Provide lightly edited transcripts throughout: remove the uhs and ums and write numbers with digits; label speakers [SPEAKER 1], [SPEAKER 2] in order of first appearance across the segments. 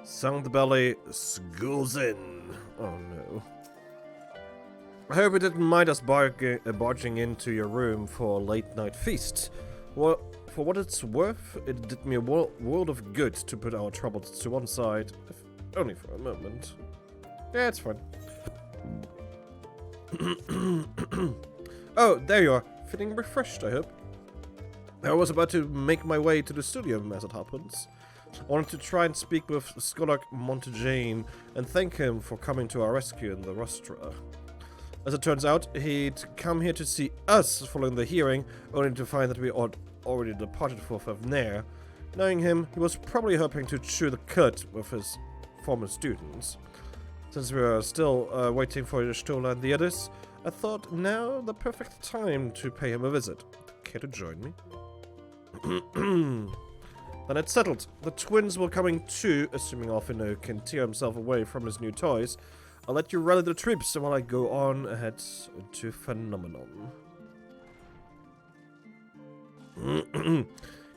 [SPEAKER 1] Sound the belly, school's in. Oh no. I hope you didn't mind us barging into your room for a late night feast. Well, for what it's worth, it did me a world of good to put our troubles to one side, if only for a moment. Yeah, it's fine. Oh, there you are. Feeling refreshed, I hope. I was about to make my way to the studio, as it happens. I wanted to try and speak with Scholar Montagane and thank him for coming to our rescue in the rostra. As it turns out, he'd come here to see us following the hearing, only to find that we had already departed for Favnair. Knowing him, he was probably hoping to chew the cud with his former students. Since we are still waiting for Stola and the others, I thought now the perfect time to pay him a visit. Care to join me? Then it's settled. The twins will coming too, assuming Alfino can tear himself away from his new toys. I'll let you rally the troops while I go on ahead to Phenomenon.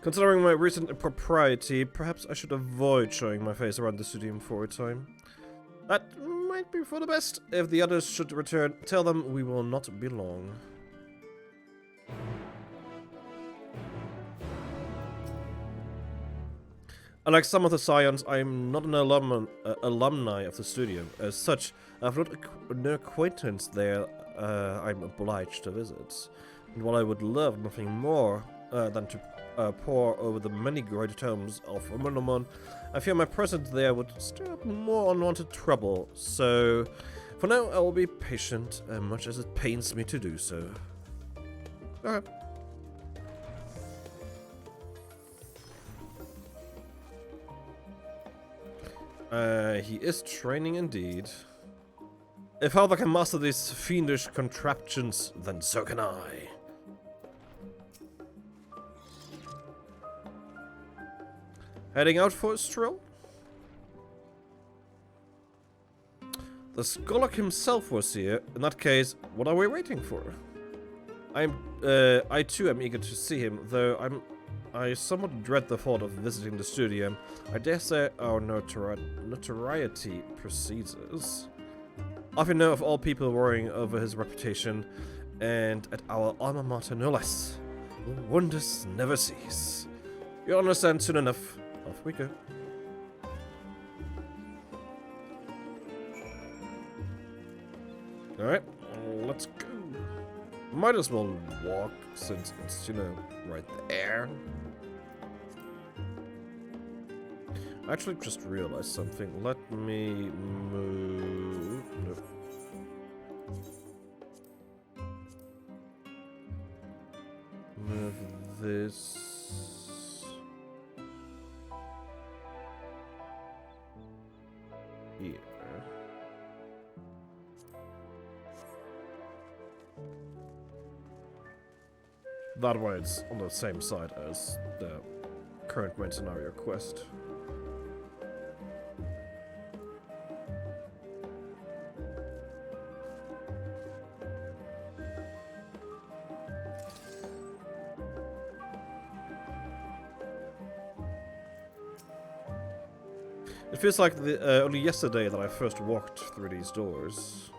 [SPEAKER 1] Considering my recent impropriety, perhaps I should avoid showing my face around the studio for a time. That might be for the best. If the others should return, tell them we will not be long. Unlike some of the Scions, I am not an alumni of the studio. As such, I have no acquaintance there I'm obliged to visit. And while I would love nothing more than to pore over the many great tomes of Phenomenon, I fear my presence there would stir up more unwanted trouble. So, for now, I will be patient, much as it pains me to do so. Alright. He is training indeed. If Father can master these fiendish contraptions, then so can I. Heading out for a stroll? The Scholar himself was here. In that case, what are we waiting for? I too am eager to see him, though I somewhat dread the thought of visiting the studio. I dare say our notoriety precedes us. I often know of all people worrying over his reputation, and at our alma mater no less. Wonders never cease. You'll understand soon enough. Off we go. Alright, let's go. Might as well walk since it's, you know, right there. I actually just realized something. Let me move. Nope. Move this. Here. That way it's on the same side as the current main scenario quest. It feels like only yesterday that I first walked through these doors.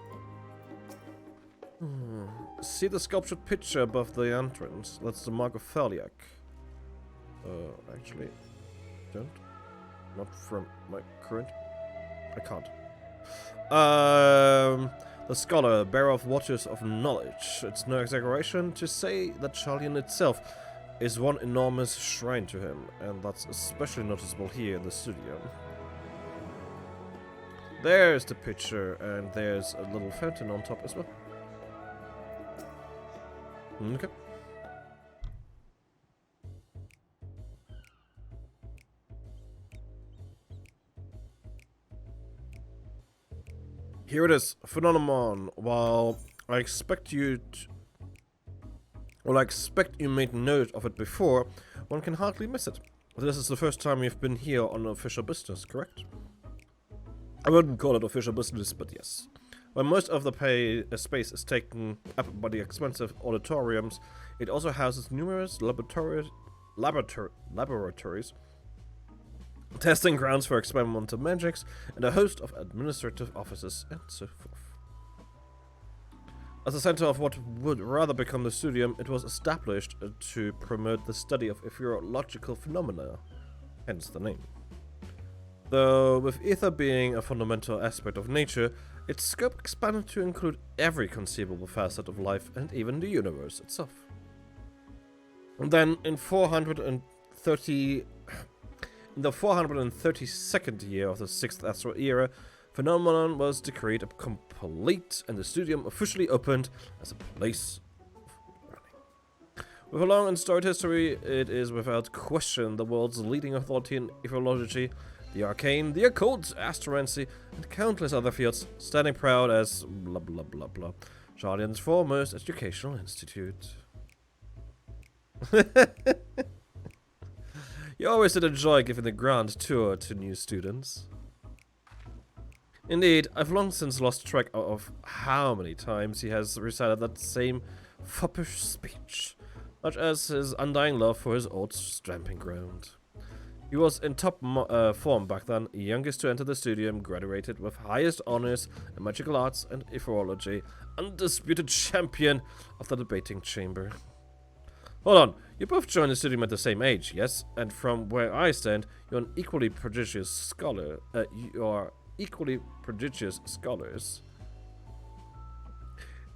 [SPEAKER 1] See the sculptured picture above the entrance? That's the Mark of Thaliak. Actually, don't. Not from my current. I can't. The scholar, bearer of waters of knowledge. It's no exaggeration to say that Charlian itself is one enormous shrine to him, and that's especially noticeable here in the studio. There's the picture, and there's a little fountain on top as well. Okay. Here it is, Phenomenon. While I expect you made note of it before, one can hardly miss it. This is the first time you've been here on official business, correct? I wouldn't call it official business, but yes. When most of the space is taken up by the expensive auditoriums, it also houses numerous laboratories testing grounds for experimental magics, and a host of administrative offices, and so forth. As the center of what would rather become the studium, it was established to promote the study of etherological phenomena, hence the name. Though with ether being a fundamental aspect of nature, its scope expanded to include every conceivable facet of life and even the universe itself. And then in the 432nd year of the 6th Astral Era, phenomenon was decreed complete and the studium officially opened as a place of learning. With a long and storied history, it is without question the world's leading authority in etherology, the arcane, the occult, astromancy, and countless other fields, standing proud as blah blah blah blah, Jardian's foremost educational institute. You always did enjoy giving the grand tour to new students. Indeed, I've long since lost track of how many times he has recited that same foppish speech, such as his undying love for his old stamping ground. He was in top form back then, youngest to enter the studium, graduated with highest honors in magical arts and etherology, undisputed champion of the debating chamber. Hold on, you both joined the studium at the same age, yes? And from where I stand, you're an equally prodigious scholar. You are equally prodigious scholars.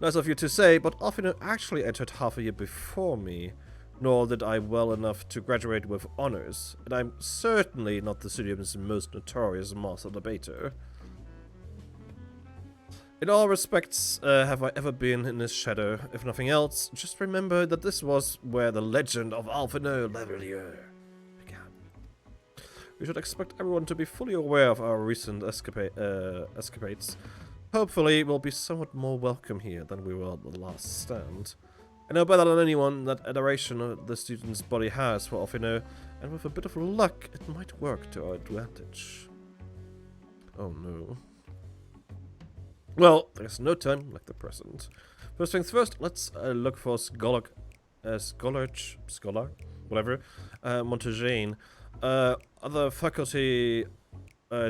[SPEAKER 1] Nice of you to say, but Alfino actually entered half a year before me, nor did I well enough to graduate with honors, and I'm certainly not the studium's most notorious master debater. In all respects, have I ever been in his shadow? If nothing else, just remember that this was where the legend of Alfino Levelier began. We should expect everyone to be fully aware of our recent escapades. Hopefully, we'll be somewhat more welcome here than we were at the last stand. I know better than anyone that adoration the student's body has for Alfino, and with a bit of luck, it might work to our advantage. Oh no. Well, there's no time like the present. First things first, let's look for Scholar, Montagane. Other faculty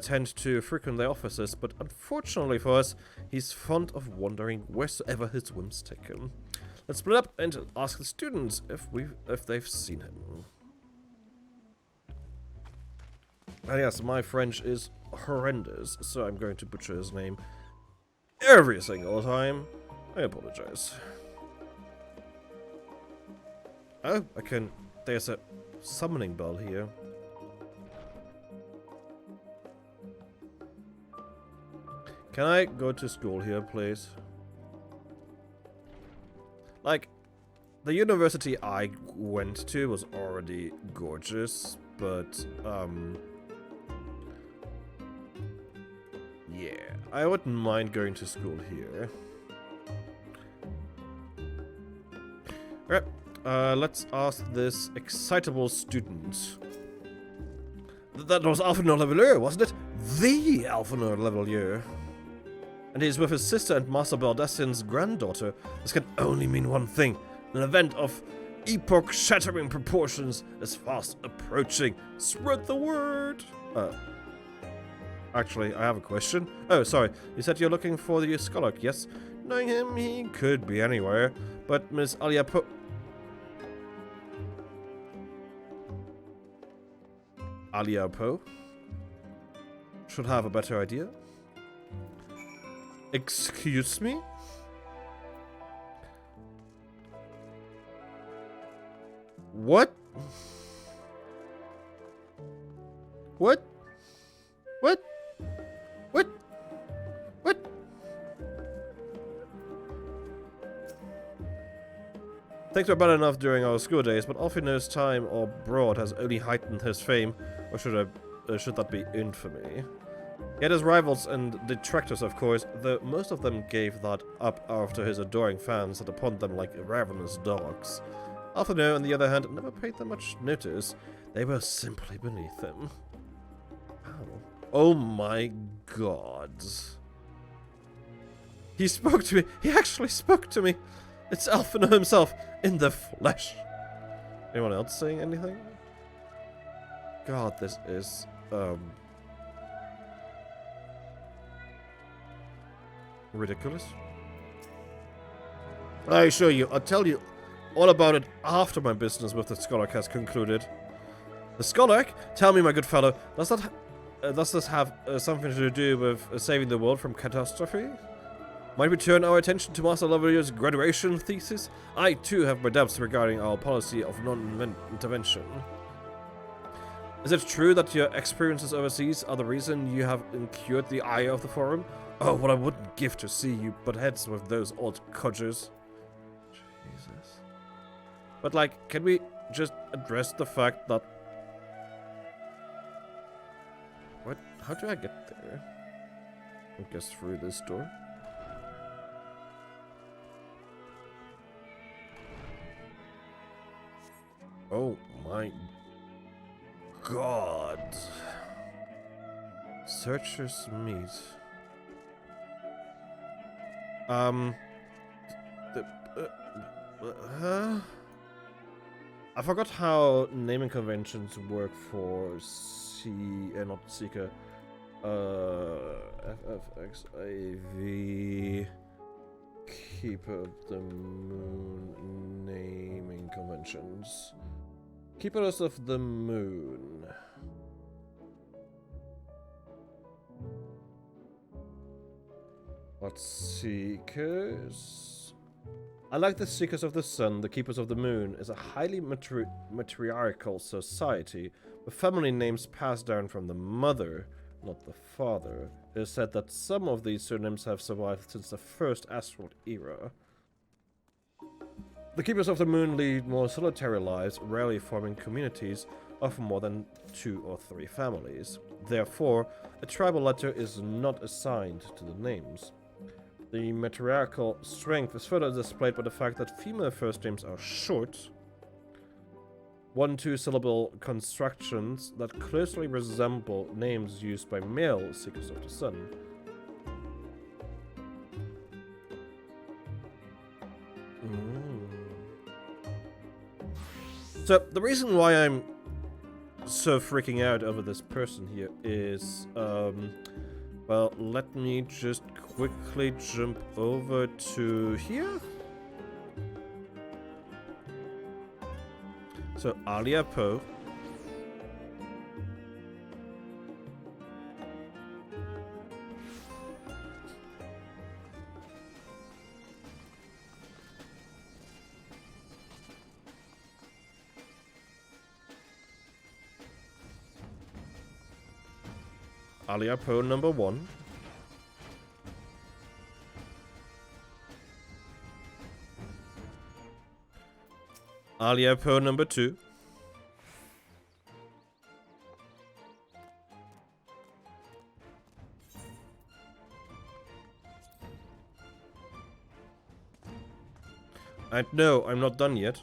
[SPEAKER 1] tend to frequent their offices, but unfortunately for us, he's fond of wandering wheresoever his whims take him. Let's split up and ask the students if they've seen him. And yes, my French is horrendous, so I'm going to butcher his name every single time. I apologize. Oh, there's a summoning bell here. Can I go to school here, please? Like, the university I went to was already gorgeous, but, yeah, I wouldn't mind going to school here. Alright, let's ask this excitable student. That was Alfino Levelier, wasn't it? The Alfino Levelier. And he's with his sister and Master Baldestin's granddaughter. This can only mean one thing. An event of epoch-shattering proportions is fast approaching. Spread the word! Actually, I have a question. Oh, sorry. You said you're looking for the scholar, yes? Knowing him, he could be anywhere. But Miss Alia Poe should have a better idea. Excuse me? What? What? What? What? What? Things were bad enough during our school days, but Alfino's time abroad has only heightened his fame, or should that be infamy? He had his rivals and detractors, of course, though most of them gave that up after his adoring fans had upon them like ravenous dogs. Alfino, on the other hand, never paid them much notice. They were simply beneath him. Oh my god. He spoke to me. He actually spoke to me. It's Alfino himself, in the flesh. Anyone else saying anything? God, this is ridiculous. I assure you, I'll tell you all about it after my business with the Scholark has concluded. The Scholark? Tell me, my good fellow, does this have something to do with saving the world from catastrophe? Might we turn our attention to Master Lavalier's graduation thesis? I, too, have my doubts regarding our policy of non-intervention. Is it true that your experiences overseas are the reason you have incurred the ire of the Forum? Oh, what I wouldn't give to see you butt heads with those old codgers. Jesus. But, like, can we just address the fact that... What? How do I get there? I guess through this door. Oh my god. Searcher's meat. I forgot how naming conventions work for not Seeker. FFXIV Keeper of the Moon naming conventions. Keepers of the Moon. What Seekers? I like the Seekers of the Sun. The Keepers of the Moon is a highly matriarchal society with family names passed down from the mother, not the father. It is said that some of these surnames have survived since the first asteroid era. The Keepers of the Moon lead more solitary lives, rarely forming communities of more than 2 or 3 families. Therefore, a tribal letter is not assigned to the names. The matriarchal strength is further displayed by the fact that female first names are short, 1-2 syllable constructions that closely resemble names used by male Seekers of the Sun. So, the reason why I'm so freaking out over this person here is, well, let me just quickly jump over to here. So, Alia Poe. Alia Poe number 1. Alia Poe number 2. And no, I'm not done yet.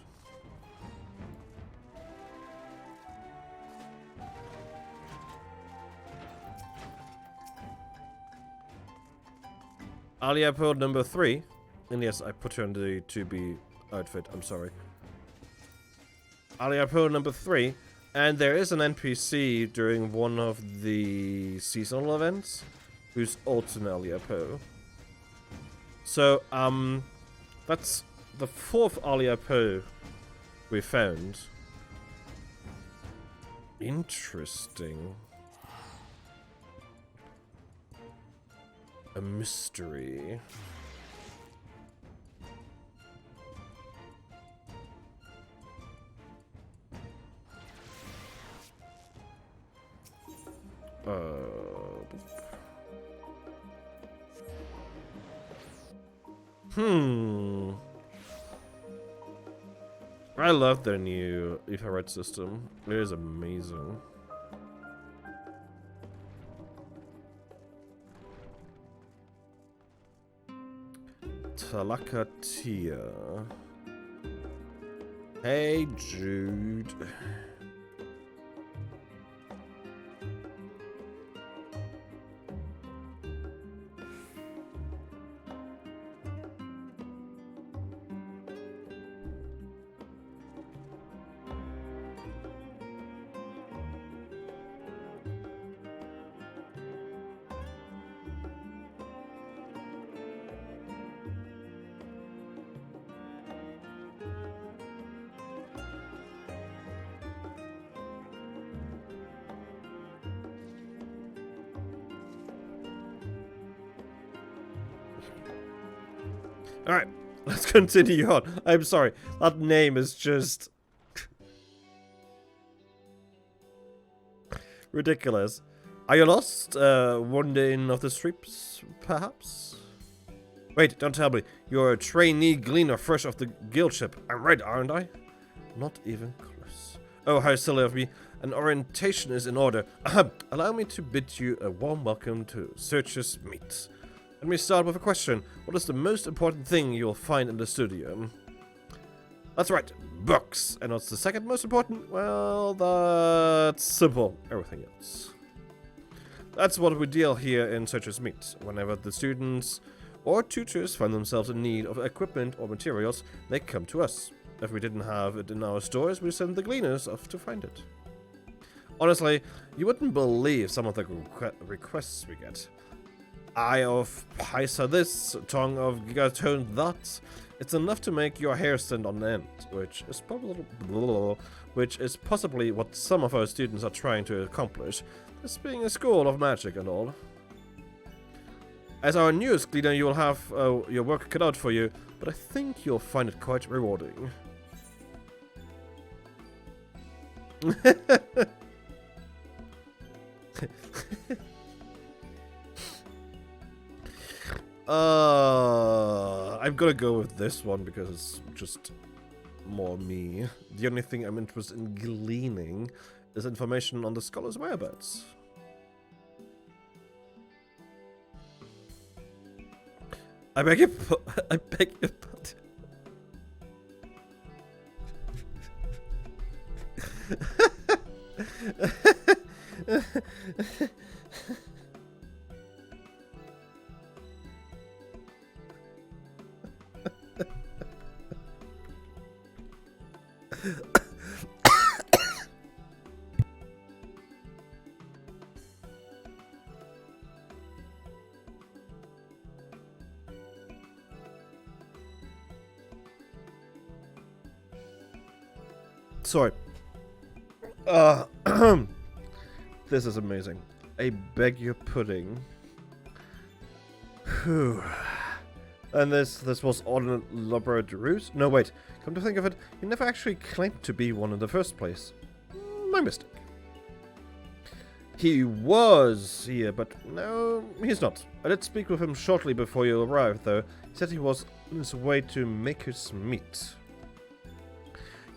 [SPEAKER 1] Alia Poe number 3. And yes, I put her in the 2B outfit, I'm sorry. Alia Poe number 3. And there is an NPC during one of the seasonal events who's also an Alia Poe. So, that's the 4th Alia Poe we found. Interesting. A mystery. I love their new infrared system. It is amazing. Talakatia. Hey, Jude. Alright, let's continue on. I'm sorry, that name is just... ridiculous. Are you lost? Wandering off the streets, perhaps? Wait, don't tell me. You're a trainee gleaner fresh off the guild ship. I'm right, aren't I? Not even close. Oh, how silly of me. An orientation is in order. Allow me to bid you a warm welcome to Searcher's Meet. Let me start with a question. What is the most important thing you'll find in the studio? That's right, books. And what's the second most important? Well, that's simple. Everything else. That's what we deal here in Searcher's Meet. Whenever the students or tutors find themselves in need of equipment or materials, they come to us. If we didn't have it in our stores, we send the gleaners off to find it. Honestly, you wouldn't believe some of the requests we get. Eye of Paisa this, tongue of Gigatone that. It's enough to make your hair stand on end, which is possibly what some of our students are trying to accomplish, this being a school of magic and all. As our newest cleaner, you will have your work cut out for you, but I think you'll find it quite rewarding. I'm gonna go with this one because it's just more me. The only thing I'm interested in gleaning is information on the scholar's whereabouts. I beg your pardon. Sorry. This is amazing. I beg your pudding. Whew. And this was on an elaborate ruse? No, wait. Come to think of it, you never actually claimed to be one in the first place. My mistake. He was here, but no, he's not. I did speak with him shortly before you arrived, though. He said he was on his way to Maker's Meet.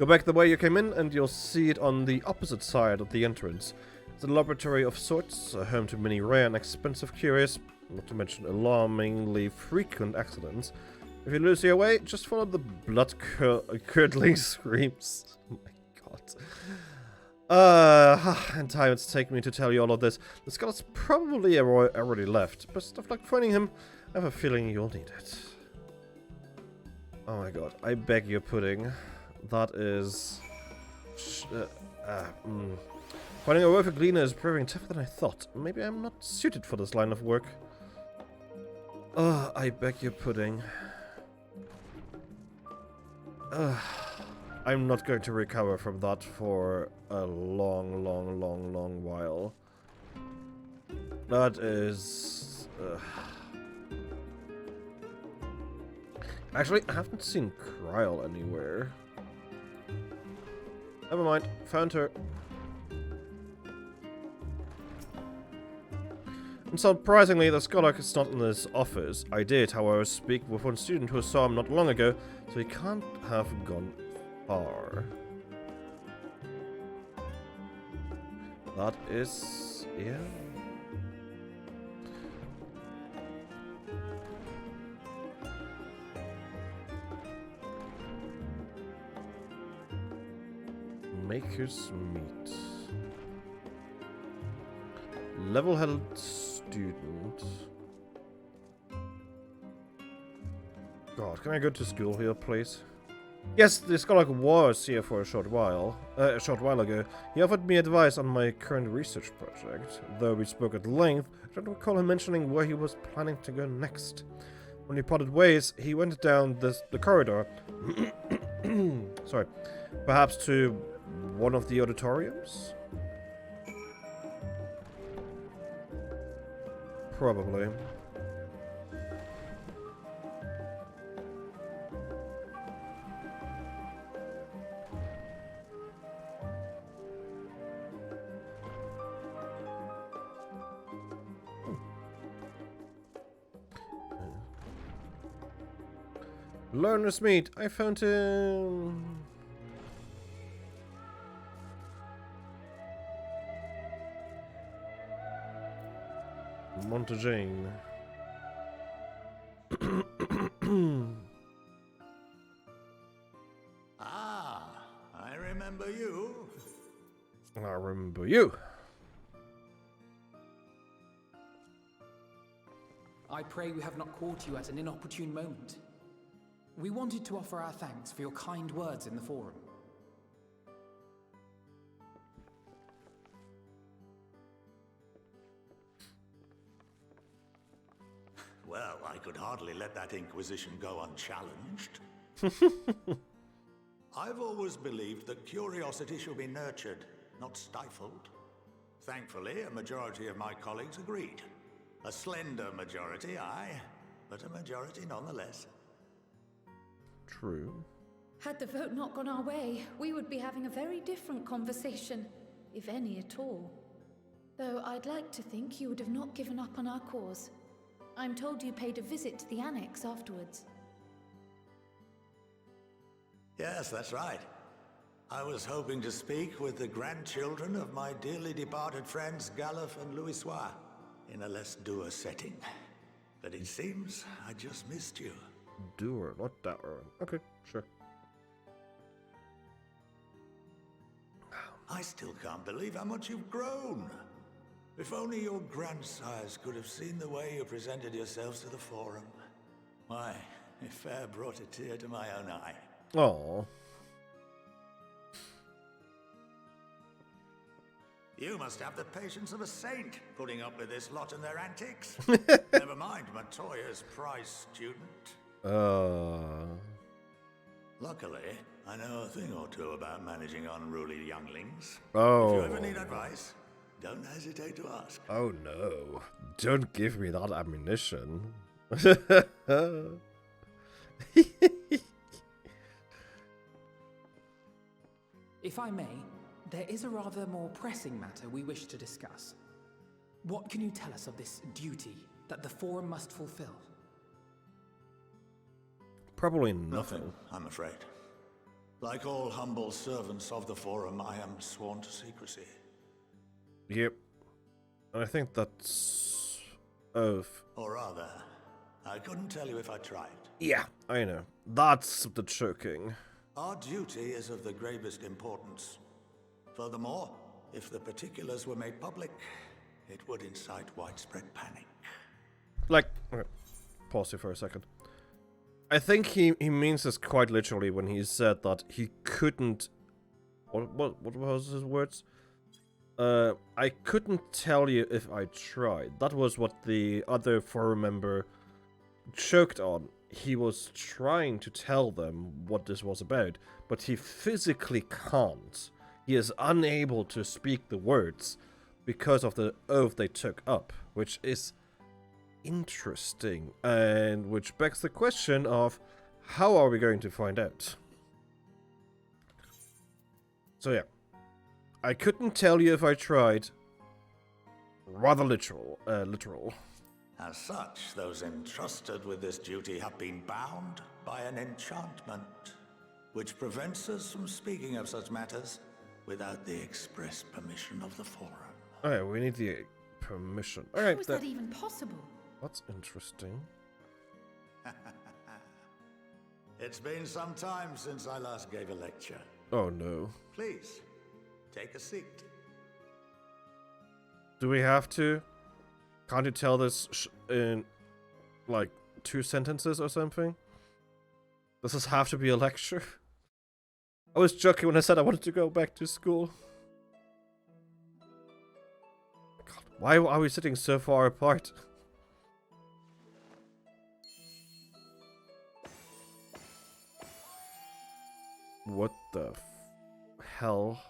[SPEAKER 1] Go back the way you came in, and you'll see it on the opposite side of the entrance. It's a laboratory of sorts, a home to many rare and expensive curios, not to mention alarmingly frequent accidents. If you lose your way, just follow the blood-curdling screams. Oh my god. And time it's taken me to tell you all of this. The scholar's probably already left. Best of luck finding him. I have a feeling you'll need it. Oh my god. I beg your pudding. That is... Finding a worker gleaner is proving tougher than I thought. Maybe I'm not suited for this line of work. I beg your pudding. I'm not going to recover from that for a long while. That is... Actually, I haven't seen Kryl anywhere. Never mind, found her. And surprisingly, the scholar is not in his office. I did, however, speak with one student who saw him not long ago, so he can't have gone far. That is... yeah. Maker's Meet. Level-headed student. God, can I go to school here, please? Yes, the scholar was here for a short while ago. He offered me advice on my current research project. Though we spoke at length, I don't recall him mentioning where he was planning to go next. When we parted ways, he went down the corridor. Sorry. Perhaps to one of the auditoriums? Probably. Learner's meet. I found him. Montagane.
[SPEAKER 2] Ah, I remember you.
[SPEAKER 1] I remember you.
[SPEAKER 3] I pray we have not caught you at an inopportune moment. We wanted to offer our thanks for your kind words in the forum.
[SPEAKER 2] Well, I could hardly let that Inquisition go unchallenged. I've always believed that curiosity should be nurtured, not stifled. Thankfully, a majority of my colleagues agreed. A slender majority, aye, but a majority nonetheless.
[SPEAKER 1] True.
[SPEAKER 4] Had the vote not gone our way, we would be having a very different conversation, if any at all. Though I'd like to think you would have not given up on our cause. I'm told you paid a visit to the Annex afterwards.
[SPEAKER 2] Yes, that's right. I was hoping to speak with the grandchildren of my dearly departed friends Galuf and Louisoix in a less dour setting. But it seems I just missed you.
[SPEAKER 1] Doer, not dour. Okay, sure.
[SPEAKER 2] I still can't believe how much you've grown. If only your grandsires could have seen the way you presented yourselves to the forum. Why, it fair brought a tear to my own eye.
[SPEAKER 1] Aww.
[SPEAKER 2] You must have the patience of a saint, putting up with this lot and their antics. Never mind Matoya's prize student. Luckily, I know a thing or two about managing unruly younglings.
[SPEAKER 1] Oh.
[SPEAKER 2] If you ever need advice, don't hesitate to ask.
[SPEAKER 1] Oh no. Don't give me that ammunition.
[SPEAKER 3] If I may, there is a rather more pressing matter we wish to discuss. What can you tell us of this duty that the forum must fulfill?
[SPEAKER 1] Probably nothing.
[SPEAKER 2] Nothing, I'm afraid. Like all humble servants of the forum, I am sworn to secrecy.
[SPEAKER 1] Yep. I think that's... oath.
[SPEAKER 2] Or rather, I couldn't tell you if I tried.
[SPEAKER 1] Yeah, I know. That's the choking.
[SPEAKER 2] Our duty is of the gravest importance. Furthermore, if the particulars were made public, it would incite widespread panic.
[SPEAKER 1] Like, okay, pause here for a second. I think he means this quite literally when he said that he couldn't... What was his words? I couldn't tell you if I tried. That was what the other forum member choked on. He was trying to tell them what this was about, but he physically can't. He is unable to speak the words because of the oath they took up, which is interesting, and which begs the question of how are we going to find out? So yeah, I couldn't tell you if I tried. Rather literal.
[SPEAKER 2] As such, those entrusted with this duty have been bound by an enchantment, which prevents us from speaking of such matters without the express permission of the forum.
[SPEAKER 1] Okay, we need the permission. Alright,
[SPEAKER 4] How is that even possible?
[SPEAKER 1] that's interesting.
[SPEAKER 2] It's been some time since I last gave a lecture.
[SPEAKER 1] Oh no.
[SPEAKER 2] Please, take a seat.
[SPEAKER 1] Do we have to? Can't you tell this in, like, 2 sentences or something? Does this have to be a lecture? I was joking when I said I wanted to go back to school. God, why are we sitting so far apart? What the hell?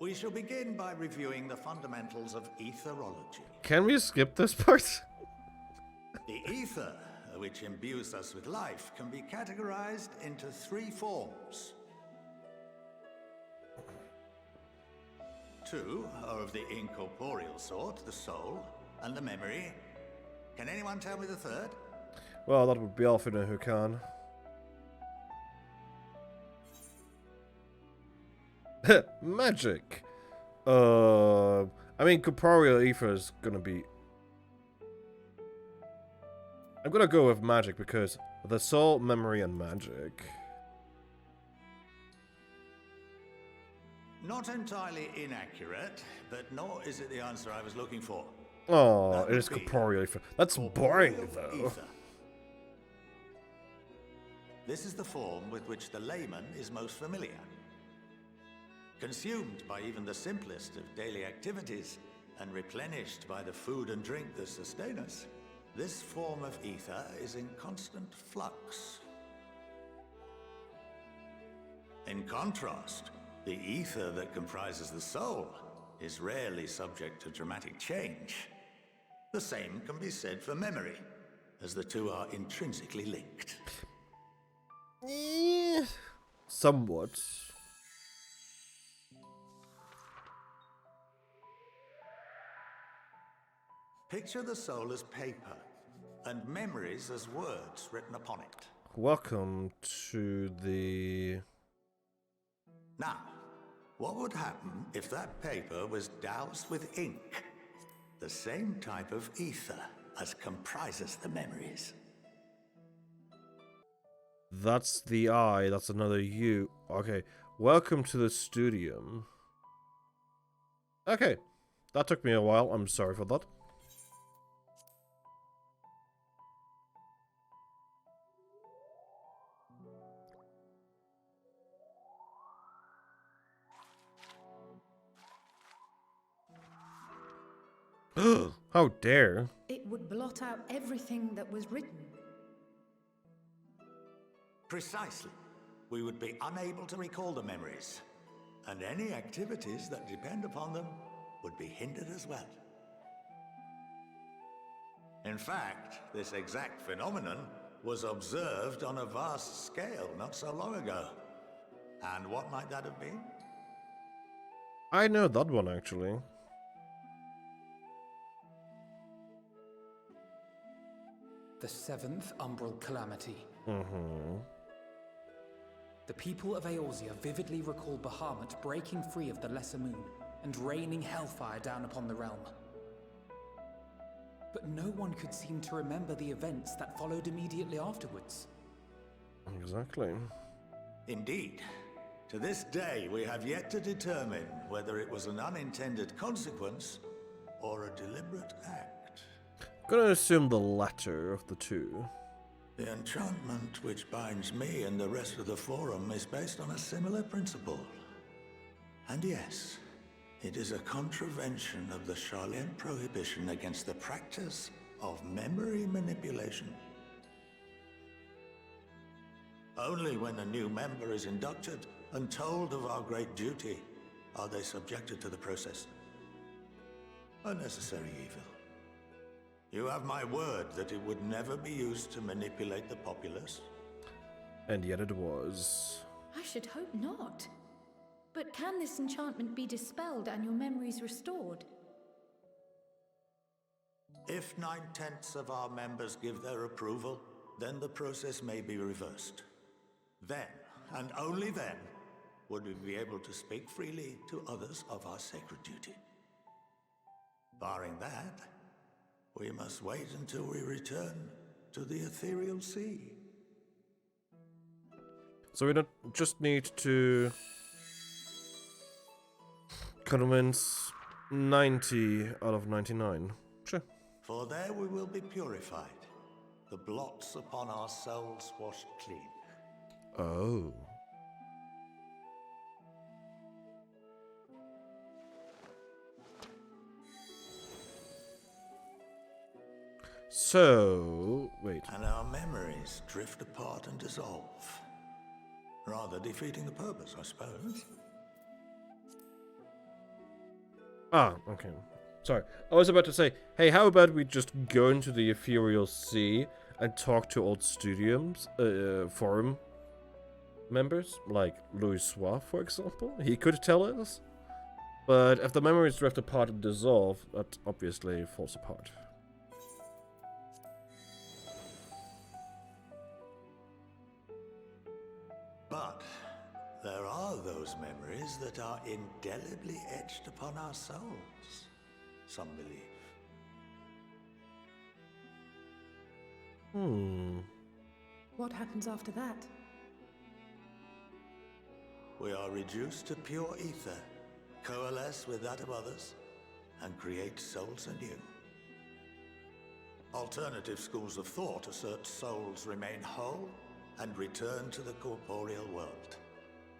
[SPEAKER 2] We shall begin by reviewing the fundamentals of etherology.
[SPEAKER 1] Can we skip this part?
[SPEAKER 2] The ether, which imbues us with life, can be categorized into 3 forms. 2 two are of the incorporeal sort, the soul and the memory. Can anyone tell me the third?
[SPEAKER 1] Well, that would be Alfina who can. Magic! I mean, corporeal ether is gonna be... I'm gonna go with magic because the soul, memory, and magic.
[SPEAKER 2] Not entirely inaccurate, but nor is it the answer I was looking for.
[SPEAKER 1] Oh,
[SPEAKER 2] That
[SPEAKER 1] it is
[SPEAKER 2] would be
[SPEAKER 1] corporeal ether. That's
[SPEAKER 2] corporeal
[SPEAKER 1] boring, though.
[SPEAKER 2] ether. This is the form with which the layman is most familiar. Consumed by even the simplest of daily activities, and replenished by the food and drink that sustain us, this form of ether is in constant flux. In contrast, the ether that comprises the soul is rarely subject to dramatic change. The same can be said for memory, as the two are intrinsically linked.
[SPEAKER 1] Somewhat.
[SPEAKER 2] Picture the soul as paper, and memories as words written upon it.
[SPEAKER 1] Welcome to the...
[SPEAKER 2] Now, what would happen if that paper was doused with ink? The same type of ether as comprises the memories.
[SPEAKER 1] That's the I, that's another U. Okay, welcome to the studium. Okay, that took me a while, I'm sorry for that. How dare.
[SPEAKER 4] It would blot out everything that was written.
[SPEAKER 2] Precisely. We would be unable to recall the memories, and any activities that depend upon them would be hindered as well. In fact, this exact phenomenon was observed on a vast scale not so long ago. And what might that have been?
[SPEAKER 1] I know that one, actually.
[SPEAKER 3] The 7th Umbral Calamity.
[SPEAKER 1] Mm-hmm.
[SPEAKER 3] The people of Eorzea vividly recall Bahamut breaking free of the Lesser Moon and raining hellfire down upon the realm. But no one could seem to remember the events that followed immediately afterwards.
[SPEAKER 1] Exactly.
[SPEAKER 2] Indeed. To this day, we have yet to determine whether it was an unintended consequence or a deliberate act.
[SPEAKER 1] I'm gonna assume the latter of the two.
[SPEAKER 2] The enchantment which binds me and the rest of the Forum is based on a similar principle. And yes, it is a contravention of the Charlian prohibition against the practice of memory manipulation. Only when a new member is inducted and told of our great duty are they subjected to the process. A necessary evil. You have my word that it would never be used to manipulate the populace.
[SPEAKER 1] And yet it was.
[SPEAKER 4] I should hope not. But can this enchantment be dispelled and your memories restored?
[SPEAKER 2] If 9/10 of our members give their approval, then the process may be reversed. Then, and only then, would we be able to speak freely to others of our sacred duty. Barring that, we must wait until we return to the ethereal sea.
[SPEAKER 1] So we don't just need to convince 90 out of 99. Sure.
[SPEAKER 2] For there we will be purified, the blots upon our souls washed clean.
[SPEAKER 1] Oh. So, wait.
[SPEAKER 2] And our memories drift apart and dissolve. Rather defeating the purpose, I suppose.
[SPEAKER 1] Ah, okay. Sorry. I was about to say, hey, how about we just go into the Ethereal Sea and talk to old Studium's forum members, like Louis Soir, for example? He could tell us. But if the memories drift apart and dissolve, that obviously falls apart.
[SPEAKER 2] But there are those memories that are indelibly etched upon our souls, some believe.
[SPEAKER 5] What happens after that?
[SPEAKER 2] We are reduced to pure ether, coalesce with that of others, and create souls anew. Alternative schools of thought assert souls remain whole and return to the corporeal world,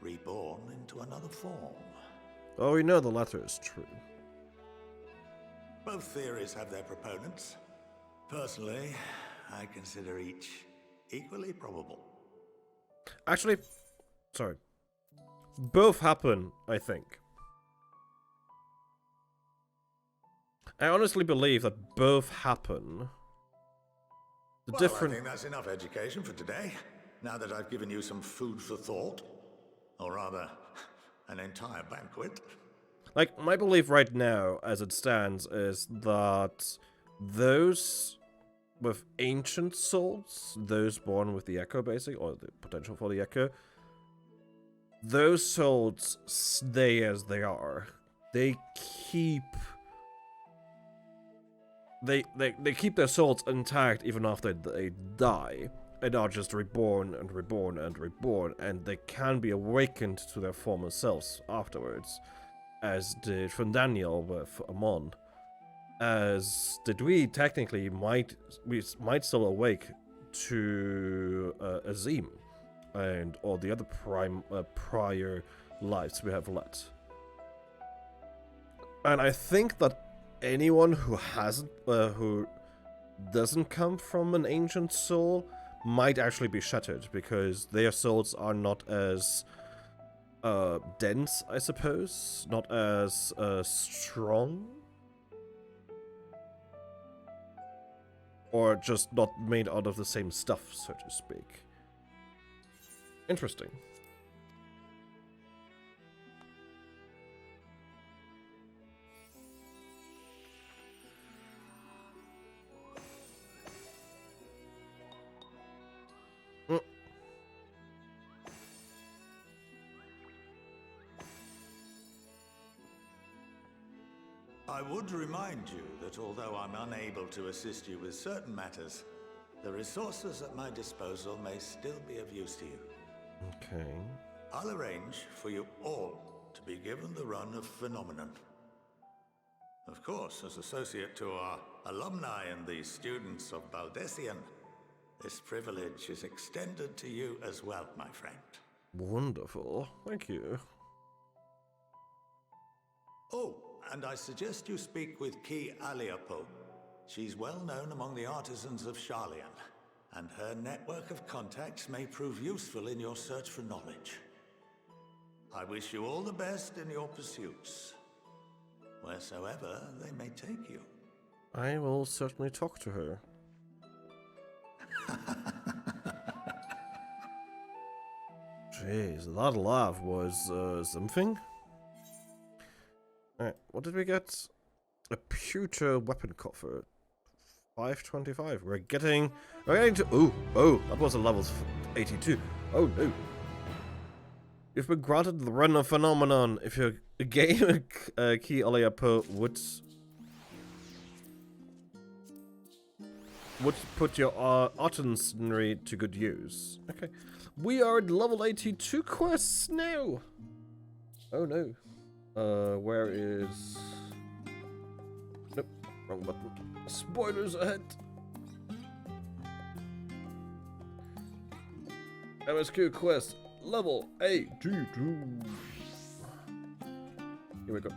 [SPEAKER 2] reborn into another form.
[SPEAKER 1] Oh, we know the latter is true.
[SPEAKER 2] Both theories have their proponents. Personally, I consider each equally probable.
[SPEAKER 1] Actually, sorry. Both happen, I think. I honestly believe that both happen.
[SPEAKER 2] I think that's enough education for today. Now that I've given you some food for thought. Or rather, an entire banquet.
[SPEAKER 1] Like, my belief right now, as it stands, is that those with ancient souls, those born with the Echo, basically, or the potential for the Echo, those souls stay as they are. They keep... They keep their souls intact even after they die, and are just reborn and reborn and reborn, and they can be awakened to their former selves afterwards, as did Fundaniel with Amon. As did we technically might still awake to Azim and all the other prior lives we have led. And I think that anyone who doesn't come from an ancient soul might actually be shattered, because their souls are not as dense, I suppose, not as strong, or just not made out of the same stuff, so to speak. Interesting.
[SPEAKER 2] I would remind you that although I'm unable to assist you with certain matters, the resources at my disposal may still be of use to you.
[SPEAKER 1] Okay.
[SPEAKER 2] I'll arrange for you all to be given the run of Phenomenon. Of course, as associate to our alumni and the students of Baldessian, this privilege is extended to you as well, my friend.
[SPEAKER 1] Wonderful. Thank you.
[SPEAKER 2] Oh, and I suggest you speak with Ki Aliapo. She's well known among the artisans of Sharlayan, and her network of contacts may prove useful in your search for knowledge. I wish you all the best in your pursuits, wheresoever they may take you.
[SPEAKER 1] I will certainly talk to her. Jeez, that laugh was something. Alright, what did we get? A pewter weapon coffer. 525. We're getting to... Oh, that was a level 82. Oh no. You've been granted the run of Phenomenon. If your game Ki Aliapo would put your artisanry to good use. Okay. We are at level 82 quests now. Oh no. Where is... Nope, wrong button. Spoilers ahead. MSQ quest, level 82. Here we go.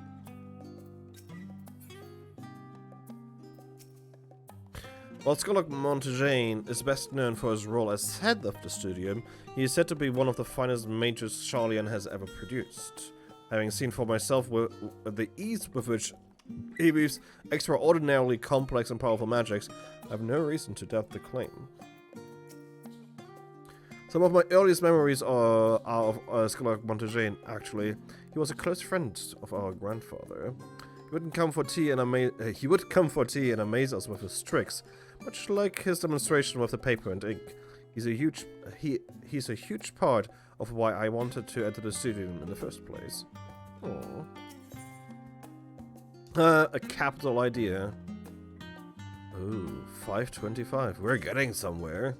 [SPEAKER 1] While Scholar Montaigne is best known for his role as head of the studio, he is said to be one of the finest mages Sharlayan has ever produced. Having seen for myself the ease with which he weaves extraordinarily complex and powerful magics, I have no reason to doubt the claim. Some of my earliest memories are of Scholar Montagne, actually. He was a close friend of our grandfather. He would come for tea and amaze us with his tricks, much like his demonstration with the paper and ink. He's a huge part of why I wanted to enter the studio in the first place. Aww. A capital idea. Ooh, 525. We're getting somewhere.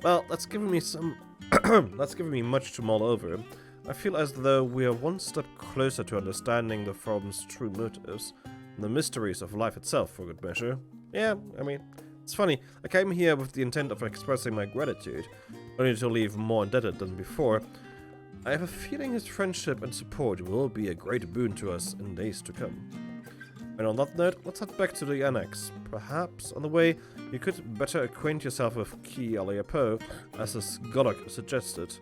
[SPEAKER 1] Well, that's given me much to mull over. I feel as though we are one step closer to understanding the problem's true motives, and the mysteries of life itself, for good measure. Yeah, I mean, it's funny. I came here with the intent of expressing my gratitude, only to leave more indebted than before. I have a feeling his friendship and support will be a great boon to us in days to come. And on that note, let's head back to the annex. Perhaps, on the way, you could better acquaint yourself with Ki Aliapo, as the Skolok suggested,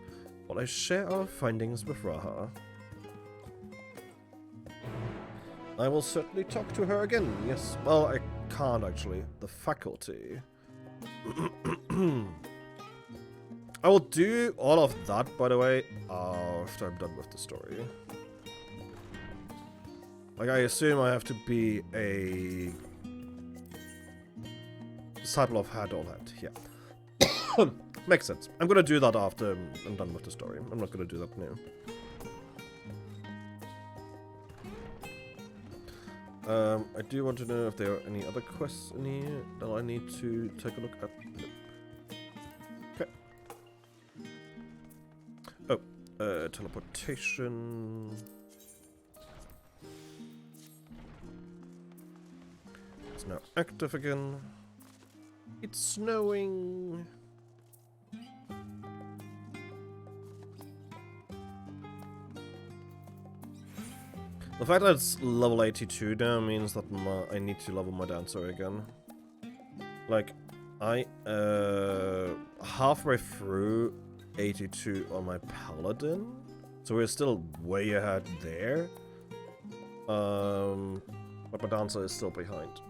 [SPEAKER 1] while I share our findings with Raha. I will certainly talk to her again, yes. Well, I can't actually. The faculty. I will do all of that, by the way, after I'm done with the story. Like, I assume I have to be a disciple of Hadolhat, yeah. Makes sense. I'm gonna do that after I'm done with the story. I'm not gonna do that now. I do want to know if there are any other quests in here that I need to take a look at. Okay. Oh, teleportation. It's now active again. It's snowing. The fact that it's level 82 now means that I need to level my dancer again. Like, I halfway through 82 on my paladin, so we're still way ahead there. But my dancer is still behind.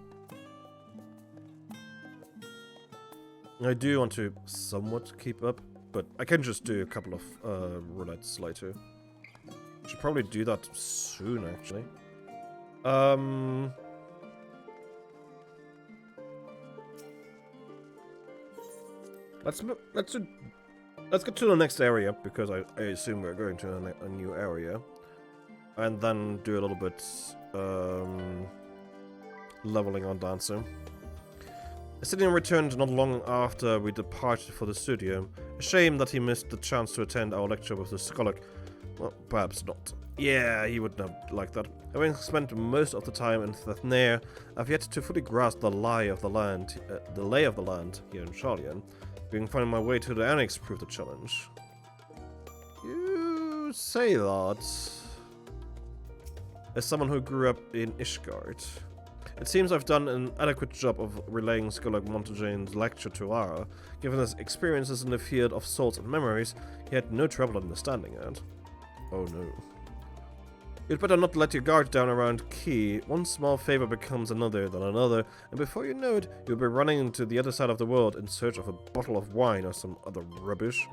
[SPEAKER 1] I do want to somewhat keep up, but I can just do a couple of roulettes later. Should probably do that soon, actually. Let's get to the next area, because I assume we're going to a new area, and then do a little bit leveling on dancer. Asinian returned not long after we departed for the studio. A shame that he missed the chance to attend our lecture with the Skolok. Well, perhaps not. Yeah, he would not like that. Having spent most of the time in Thethnair, I've yet to fully grasp the lay of the land here in Charlian. Being finding my way to the annex proved a challenge. You say that as someone who grew up in Ishgard. It seems I've done an adequate job of relaying Scholar Montagne's lecture to Ara. Given his experiences in the field of souls and memories, he had no trouble understanding it. Oh no. You'd better not let your guard down around Ki. One small favor becomes another, then another, and before you know it, you'll be running into the other side of the world in search of a bottle of wine or some other rubbish.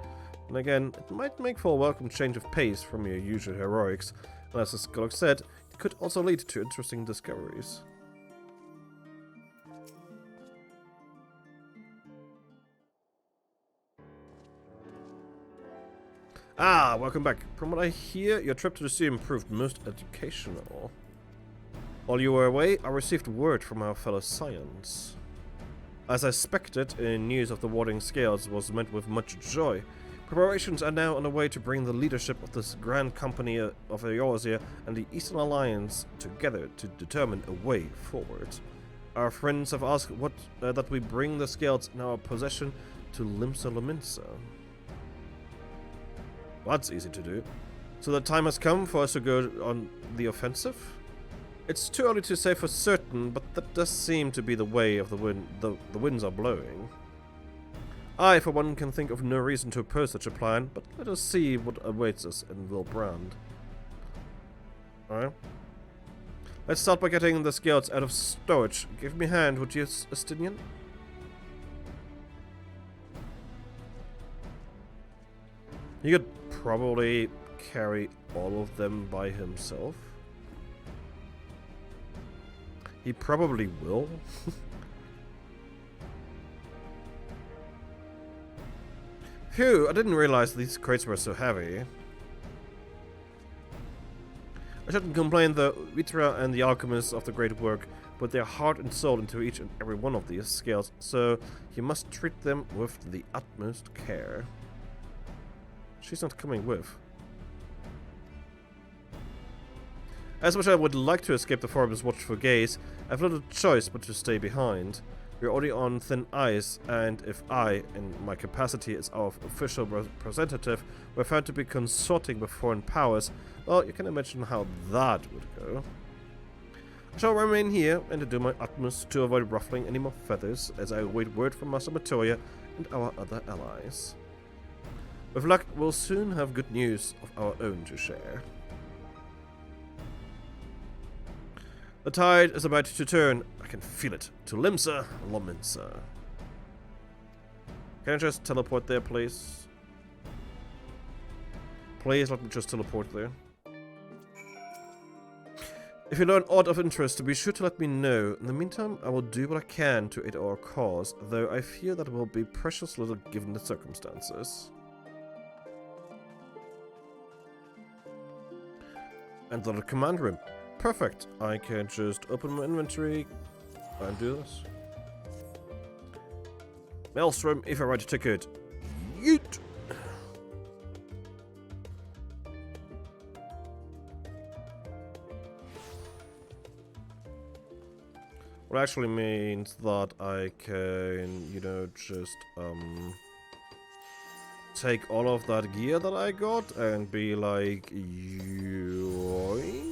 [SPEAKER 1] And again, it might make for a welcome change of pace from your usual heroics, and as the Skolok said, it could also lead to interesting discoveries. Ah, welcome back. From what I hear, your trip to the museum proved most educational. While you were away, I received word from our fellow Scions. As I expected, news of the warding scales was met with much joy. Preparations are now on the way to bring the leadership of this grand company of Eorzea and the Eastern Alliance together to determine a way forward. Our friends have asked that we bring the scales in our possession to Limsa Lominsa. That's easy to do. So the time has come for us to go on the offensive? It's too early to say for certain, but that does seem to be the way of the wind. The winds are blowing. I, for one, can think of no reason to oppose such a plan, but let us see what awaits us in Wilbrand. Alright. Let's start by getting the scales out of storage. Give me a hand, would you, Astinian? He could probably carry all of them by himself. He probably will. Phew, I didn't realize these crates were so heavy. I shouldn't complain though. Vitra and the alchemists of the great work put their heart and soul into each and every one of these scales, so you must treat them with the utmost care. She's not coming with. As much as I would like to escape the forum's watchful gaze, I have little choice but to stay behind. We're already on thin ice, and if I, in my capacity as our official representative, were found to be consorting with foreign powers, well, you can imagine how that would go. I shall remain here and do my utmost to avoid ruffling any more feathers as I await word from Master Matoya and our other allies. With luck, we'll soon have good news of our own to share. The tide is about to turn. I can feel it. To Limsa, Lominsa. Can I just teleport there, please? Please let me just teleport there. If you learn aught of interest, be sure to let me know. In the meantime, I will do what I can to aid our cause, though I fear that will be precious little given the circumstances. And the command room. Perfect. I can just open my inventory and do this. Maelstrom, if I write a ticket. Yeet! What actually means that I can, you know, just, take all of that gear that I got and be like, yoink.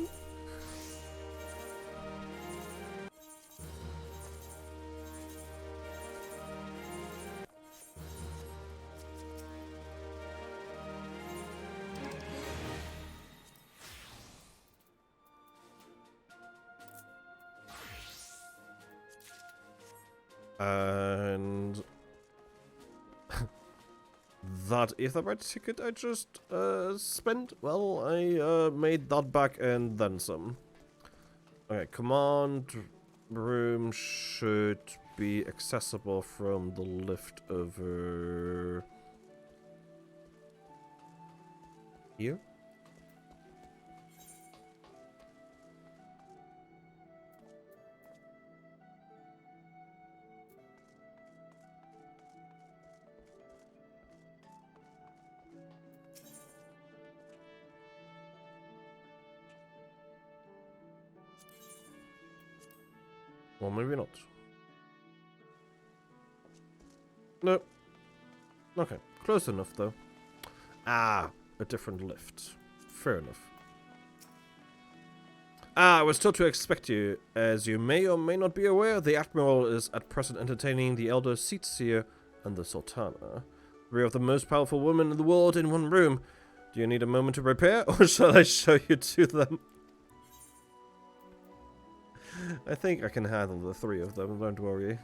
[SPEAKER 1] And that Etherite ticket I just spent, well, I made that back and then some. Okay, command room should be accessible from the lift over here. Or maybe not. No. Okay, close enough though. Ah, a different lift. Fair enough. I was told to expect you. As you may or may not be aware, the Admiral is at present entertaining the Elder Seatseer and the Sultana. Three of the most powerful women in the world in one room. Do you need a moment to prepare, or shall I show you to them? I think I can handle the three of them, don't worry.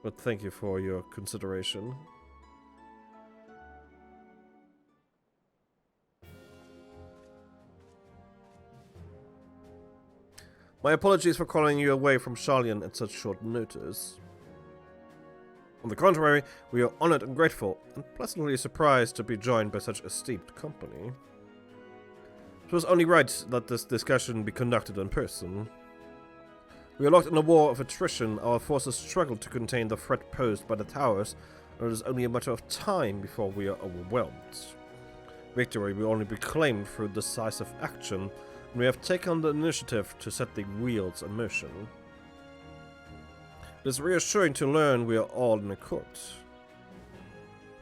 [SPEAKER 1] But thank you for your consideration. My apologies for calling you away from Sharlayan at such short notice. On the contrary, we are honored and grateful, and pleasantly surprised to be joined by such esteemed company. It was only right that this discussion be conducted in person. We are locked in a war of attrition. Our forces struggle to contain the threat posed by the towers, and it is only a matter of time before we are overwhelmed. Victory will only be claimed through decisive action, and we have taken the initiative to set the wheels in motion. It is reassuring to learn we are all in accord.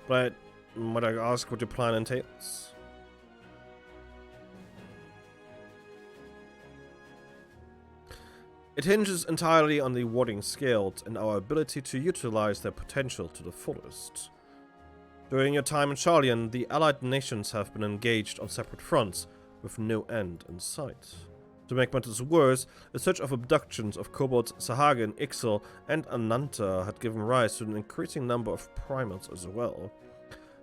[SPEAKER 1] But might I ask what your plan entails? It hinges entirely on the warding scales and our ability to utilize their potential to the fullest. During your time in Sharlayan, the allied nations have been engaged on separate fronts, with no end in sight. To make matters worse, a surge of abductions of kobolds, Sahagin, Ixal, and Ananta had given rise to an increasing number of primates as well.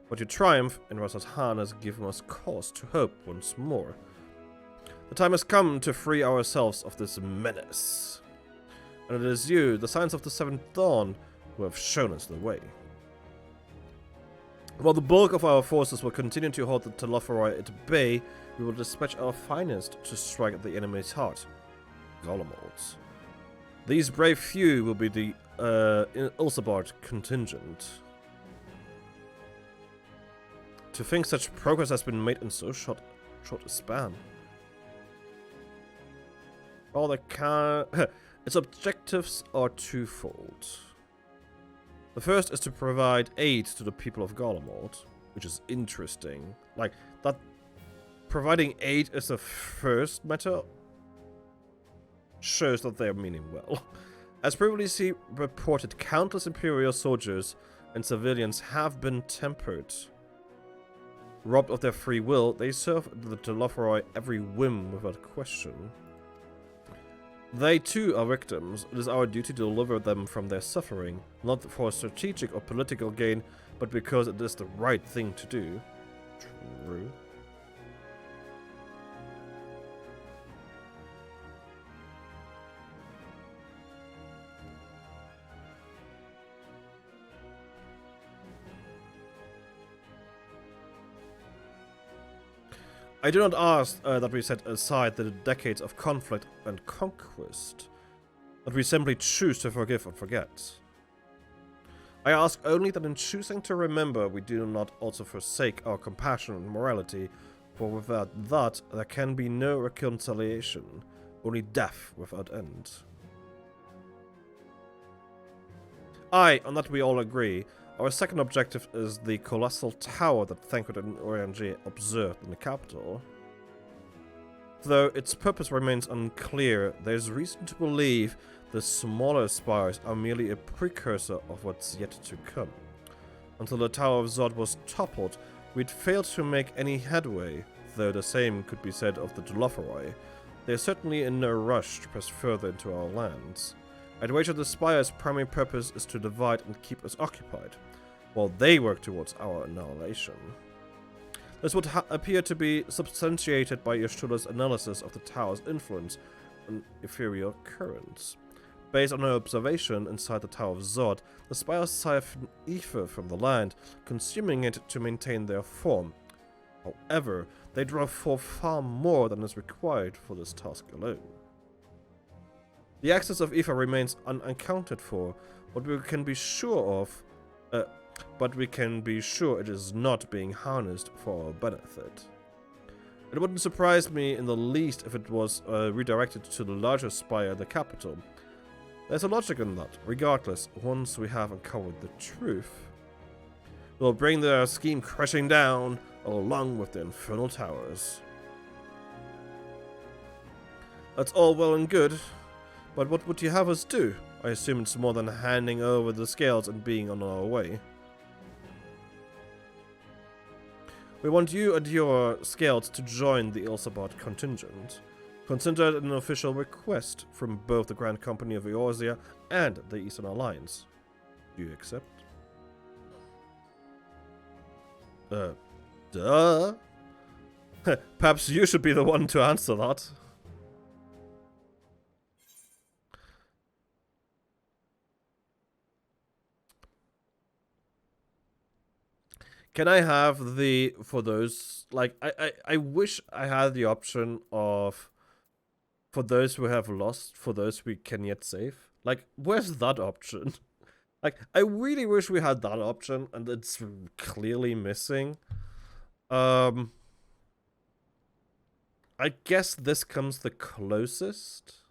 [SPEAKER 1] But your triumph in Rasathan has given us cause to hope once more. The time has come to free ourselves of this menace. And it is you, the Science of the Seventh Dawn, who have shown us the way. While the bulk of our forces will continue to hold the Telophoroi at bay, we will dispatch our finest to strike at the enemy's heart, Golemold. These brave few will be the Ulsabard contingent. To think such progress has been made in so short a span. All its objectives are twofold. The first is to provide aid to the people of Golemold, which is interesting. Like, that providing aid is the first matter shows that they are meaning well. As previously reported, countless Imperial soldiers and civilians have been tempered. Robbed of their free will, they serve the Telophoroi every whim without question. They too are victims. It is our duty to deliver them from their suffering, not for strategic or political gain, but because it is the right thing to do. True. I do not ask that we set aside the decades of conflict and conquest, but we simply choose to forgive and forget. I ask only that in choosing to remember, we do not also forsake our compassion and morality, for without that, there can be no reconciliation, only death without end. On that we all agree. Our second objective is the Colossal Tower that Thancred and Orianger observed in the capital. Though its purpose remains unclear, there is reason to believe the smaller spires are merely a precursor of what's yet to come. Until the Tower of Zod was toppled, we'd failed to make any headway, though the same could be said of the Telophoroi. They are certainly in no rush to press further into our lands. I'd wager the Spire's primary purpose is to divide and keep us occupied, while they work towards our annihilation. This would appear to be substantiated by Y'shtula's analysis of the Tower's influence on ethereal currents. Based on her observation inside the Tower of Zod, the Spires siphon ether from the land, consuming it to maintain their form. However, they draw forth far more than is required for this task alone. The access of ether remains unaccounted for, but we can be sure it is not being harnessed for our benefit. It wouldn't surprise me in the least if it was redirected to the larger spire in the capital. There's a logic in that. Regardless, once we have uncovered the truth, we'll bring their scheme crashing down along with the infernal towers. That's all well and good. But what would you have us do? I assume it's more than handing over the scales and being on our way. We want you and your scales to join the Ulsabard contingent. Consider it an official request from both the Grand Company of Eorzea and the Eastern Alliance. Do you accept? Duh? Perhaps you should be the one to answer that. Can I have for those, like, I wish I had the option of, for those who have lost, for those we can yet save. Like, where's that option? Like, I really wish we had that option, and it's clearly missing. I guess this comes the closest.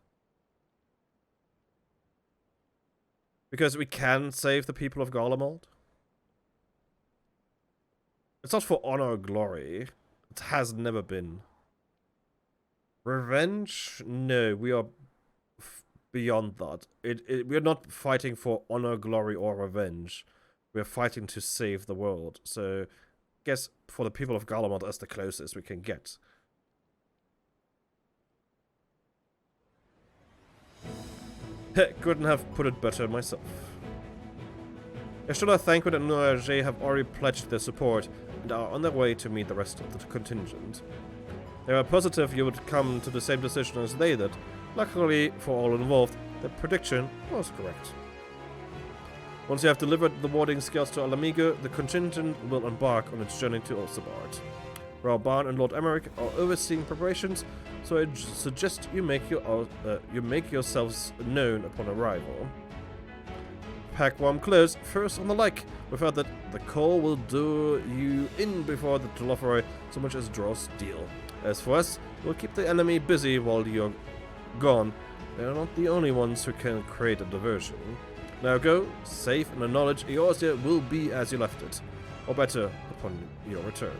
[SPEAKER 1] Because we can save the people of Golemold. It's not for honor or glory. It has never been. Revenge? No, we are beyond that. We are not fighting for honor, glory, or revenge. We are fighting to save the world. So, I guess for the people of Golemold, that's the closest we can get. Couldn't have put it better myself. Yashula, Thankwood, and Nuaje have already pledged their support and are on their way to meet the rest of the contingent. They were positive you would come to the same decision as they did. Luckily for all involved, their prediction was correct. Once you have delivered the warding skills to Alamigo, the contingent will embark on its journey to Ulcebard. Rauban and Lord Emmerich are overseeing preparations, so I suggest you make yourselves known upon arrival. Pack warm clothes first on the lake. Without that, the cold will do you in before the Telophoroi so much as draw steel. As for us, we'll keep the enemy busy while you're gone. They are not the only ones who can create a diversion. Now go, safe, and the knowledge Eorzea will be as you left it, or better, upon your return.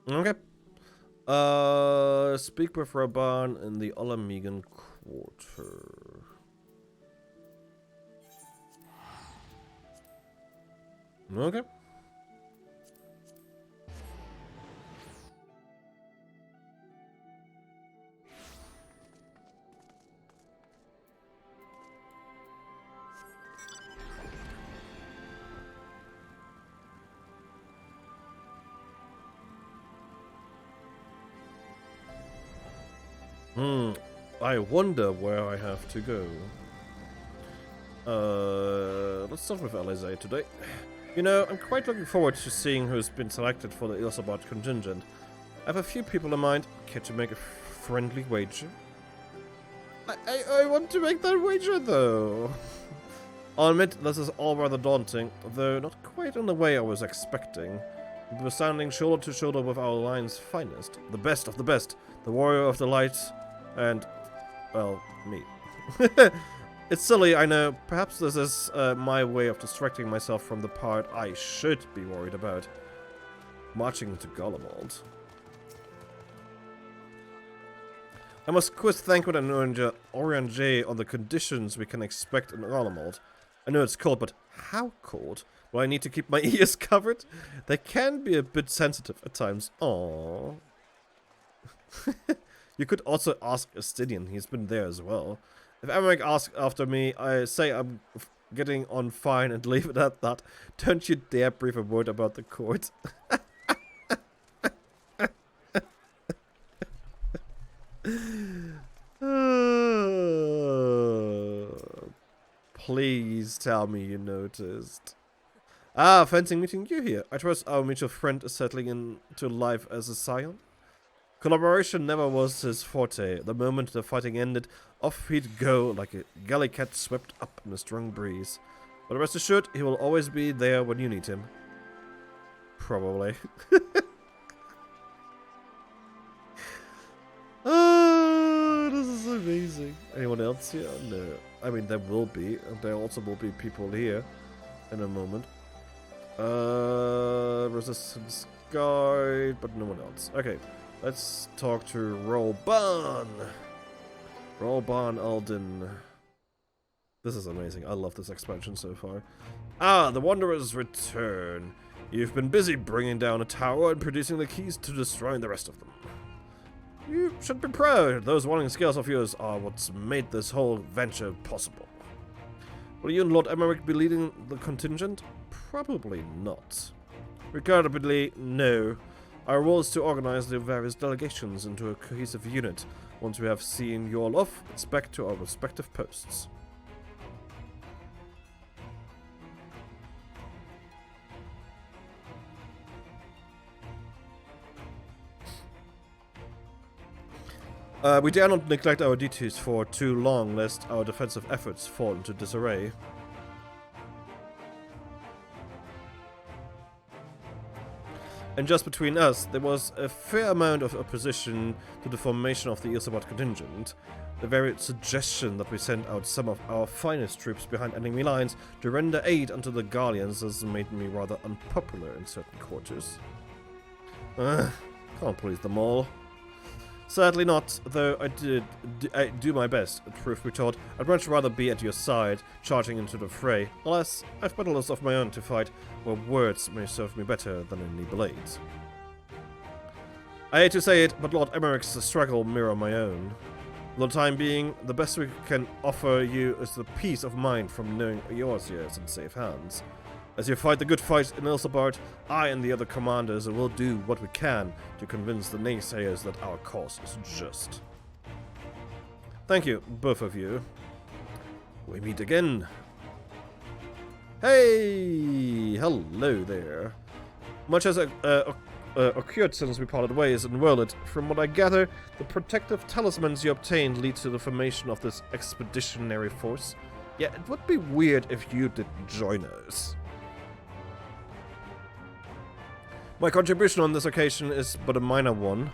[SPEAKER 1] Okay. Speak with Rauban in the Olamigan Quarter. Okay. I wonder where I have to go. Let's start with Alizé today. You know, I'm quite looking forward to seeing who's been selected for the Ilsabard contingent. I have a few people in mind. Care to make a friendly wager? I want to make that wager, though. I'll admit, this is all rather daunting, though not quite in the way I was expecting. We're standing shoulder to shoulder with our alliance's finest, the best of the best, the warrior of the light, and, well, me. It's silly, I know. Perhaps this is my way of distracting myself from the part I should be worried about. Marching into Garlemald. I must quiz Thankwood and Oriange on the conditions we can expect in Garlemald. I know it's cold, but how cold? Will I need to keep my ears covered? They can be a bit sensitive at times. Aww. You could also ask Astidian, he's been there as well. If Emmerich asks after me, I say I'm getting on fine and leave it at that. Don't you dare breathe a word about the court. Please tell me you noticed. Ah, fancy meeting you here. I trust our mutual friend is settling into life as a scion. Collaboration never was his forte. The moment the fighting ended, off he'd go like a galley cat swept up in a strong breeze. But rest assured, he will always be there when you need him. Probably. Oh, this is amazing. Anyone else here? No. I mean, there will be. And there also will be people here in a moment. Resistance Guard, but no one else. Okay. Let's talk to Rauban. Rauban Alden. This is amazing. I love this expansion so far. Ah, the Wanderers return. You've been busy bringing down a tower and producing the keys to destroying the rest of them. You should be proud. Those warning skills of yours are what's made this whole venture possible. Will you and Lord Emmerich be leading the contingent? Probably not. Regrettably, no. Our role is to organize the various delegations into a cohesive unit. Once we have seen you all off, it's back to our respective posts. We dare not neglect our duties for too long, lest our defensive efforts fall into disarray. And just between us, there was a fair amount of opposition to the formation of the Ilsabard contingent. The very suggestion that we send out some of our finest troops behind enemy lines to render aid unto the Guardians has made me rather unpopular in certain quarters. Can't please them all. Sadly not, though I do my best, truth be told. I'd much rather be at your side, charging into the fray. Alas, I've battles of my own to fight, where words may serve me better than any blades. I hate to say it, but Lord Emmerich's struggle mirror my own. For the time being, the best we can offer you is the peace of mind from knowing yours here is in safe hands. As you fight the good fight in Ilsabard, I and the other commanders will do what we can to convince the naysayers that our cause is just. Thank you, both of you. We meet again. Hey! Hello there. Much has occurred since we parted ways in World. From what I gather, the protective talismans you obtained lead to the formation of this expeditionary force. Yeah, it would be weird if you didn't join us. My contribution on this occasion is but a minor one,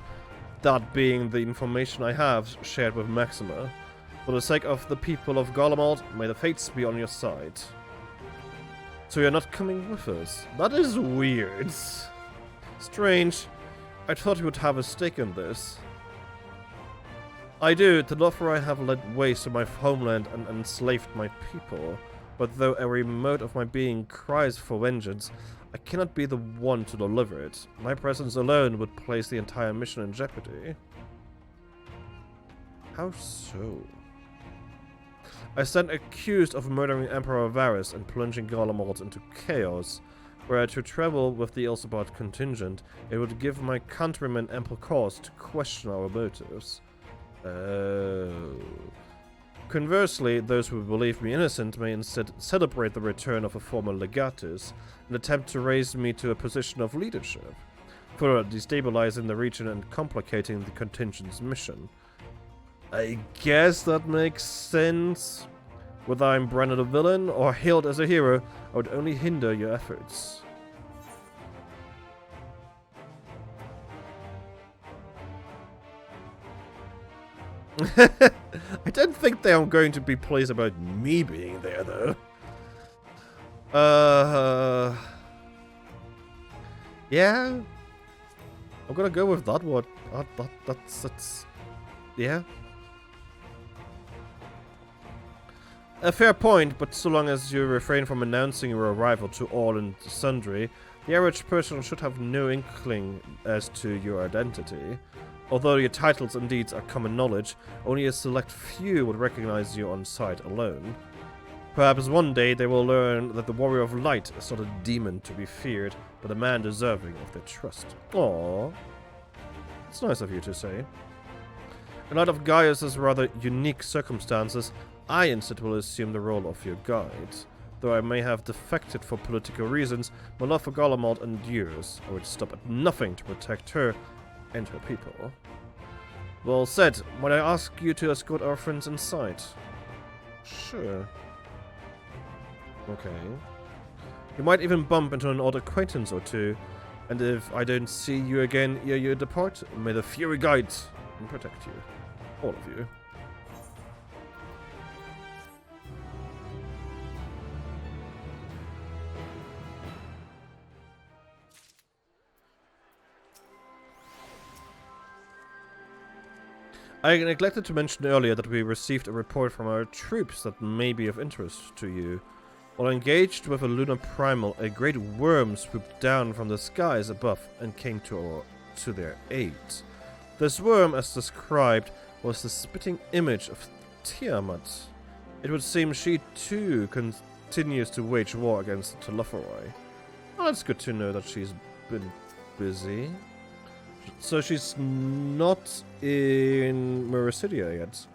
[SPEAKER 1] that being the information I have shared with Maxima. For the sake of the people of Garlemald, may the fates be on your side. So you're not coming with us? That is weird. Strange. I thought you would have a stake in this. I do. The Lothar have laid waste to my homeland and enslaved my people. But though every mode of my being cries for vengeance, I cannot be the one to deliver it. My presence alone would place the entire mission in jeopardy. How so? I stand accused of murdering Emperor Varus and plunging Garlemald into chaos. Were I to travel with the Ilsabard contingent, it would give my countrymen ample cause to question our motives. Conversely, those who believe me innocent may instead celebrate the return of a former legatus and attempt to raise me to a position of leadership, further destabilizing the region and complicating the contingent's mission. I guess that makes sense. Whether I'm branded a villain or hailed as a hero, I would only hinder your efforts. I don't think they are going to be pleased about me being there, though. Yeah. I'm gonna go with that one. That's yeah. A fair point, but so long as you refrain from announcing your arrival to all and sundry, the average person should have no inkling as to your identity. Although your titles and deeds are common knowledge, only a select few would recognize you on sight alone. Perhaps one day they will learn that the Warrior of Light is not a demon to be feared, but a man deserving of their trust. Aww. It's nice of you to say. In light of Gaius's rather unique circumstances, I instead will assume the role of your guide. Though I may have defected for political reasons, my love for Garlemald endures. I would stop at nothing to protect her and her people. Well said. Might I ask you to escort our friends inside? Sure. Okay. You might even bump into an old acquaintance or two, and if I don't see you again ere you depart, may the Fury guide and protect you. All of you. I neglected to mention earlier that we received a report from our troops that may be of interest to you. While engaged with a lunar primal, a great worm swooped down from the skies above and came to their aid. This worm, as described, was the spitting image of Tiamat. It would seem she too continues to wage war against the Telophoroi. Well, it's good to know that she's been busy. So she's not in Mericidia yet.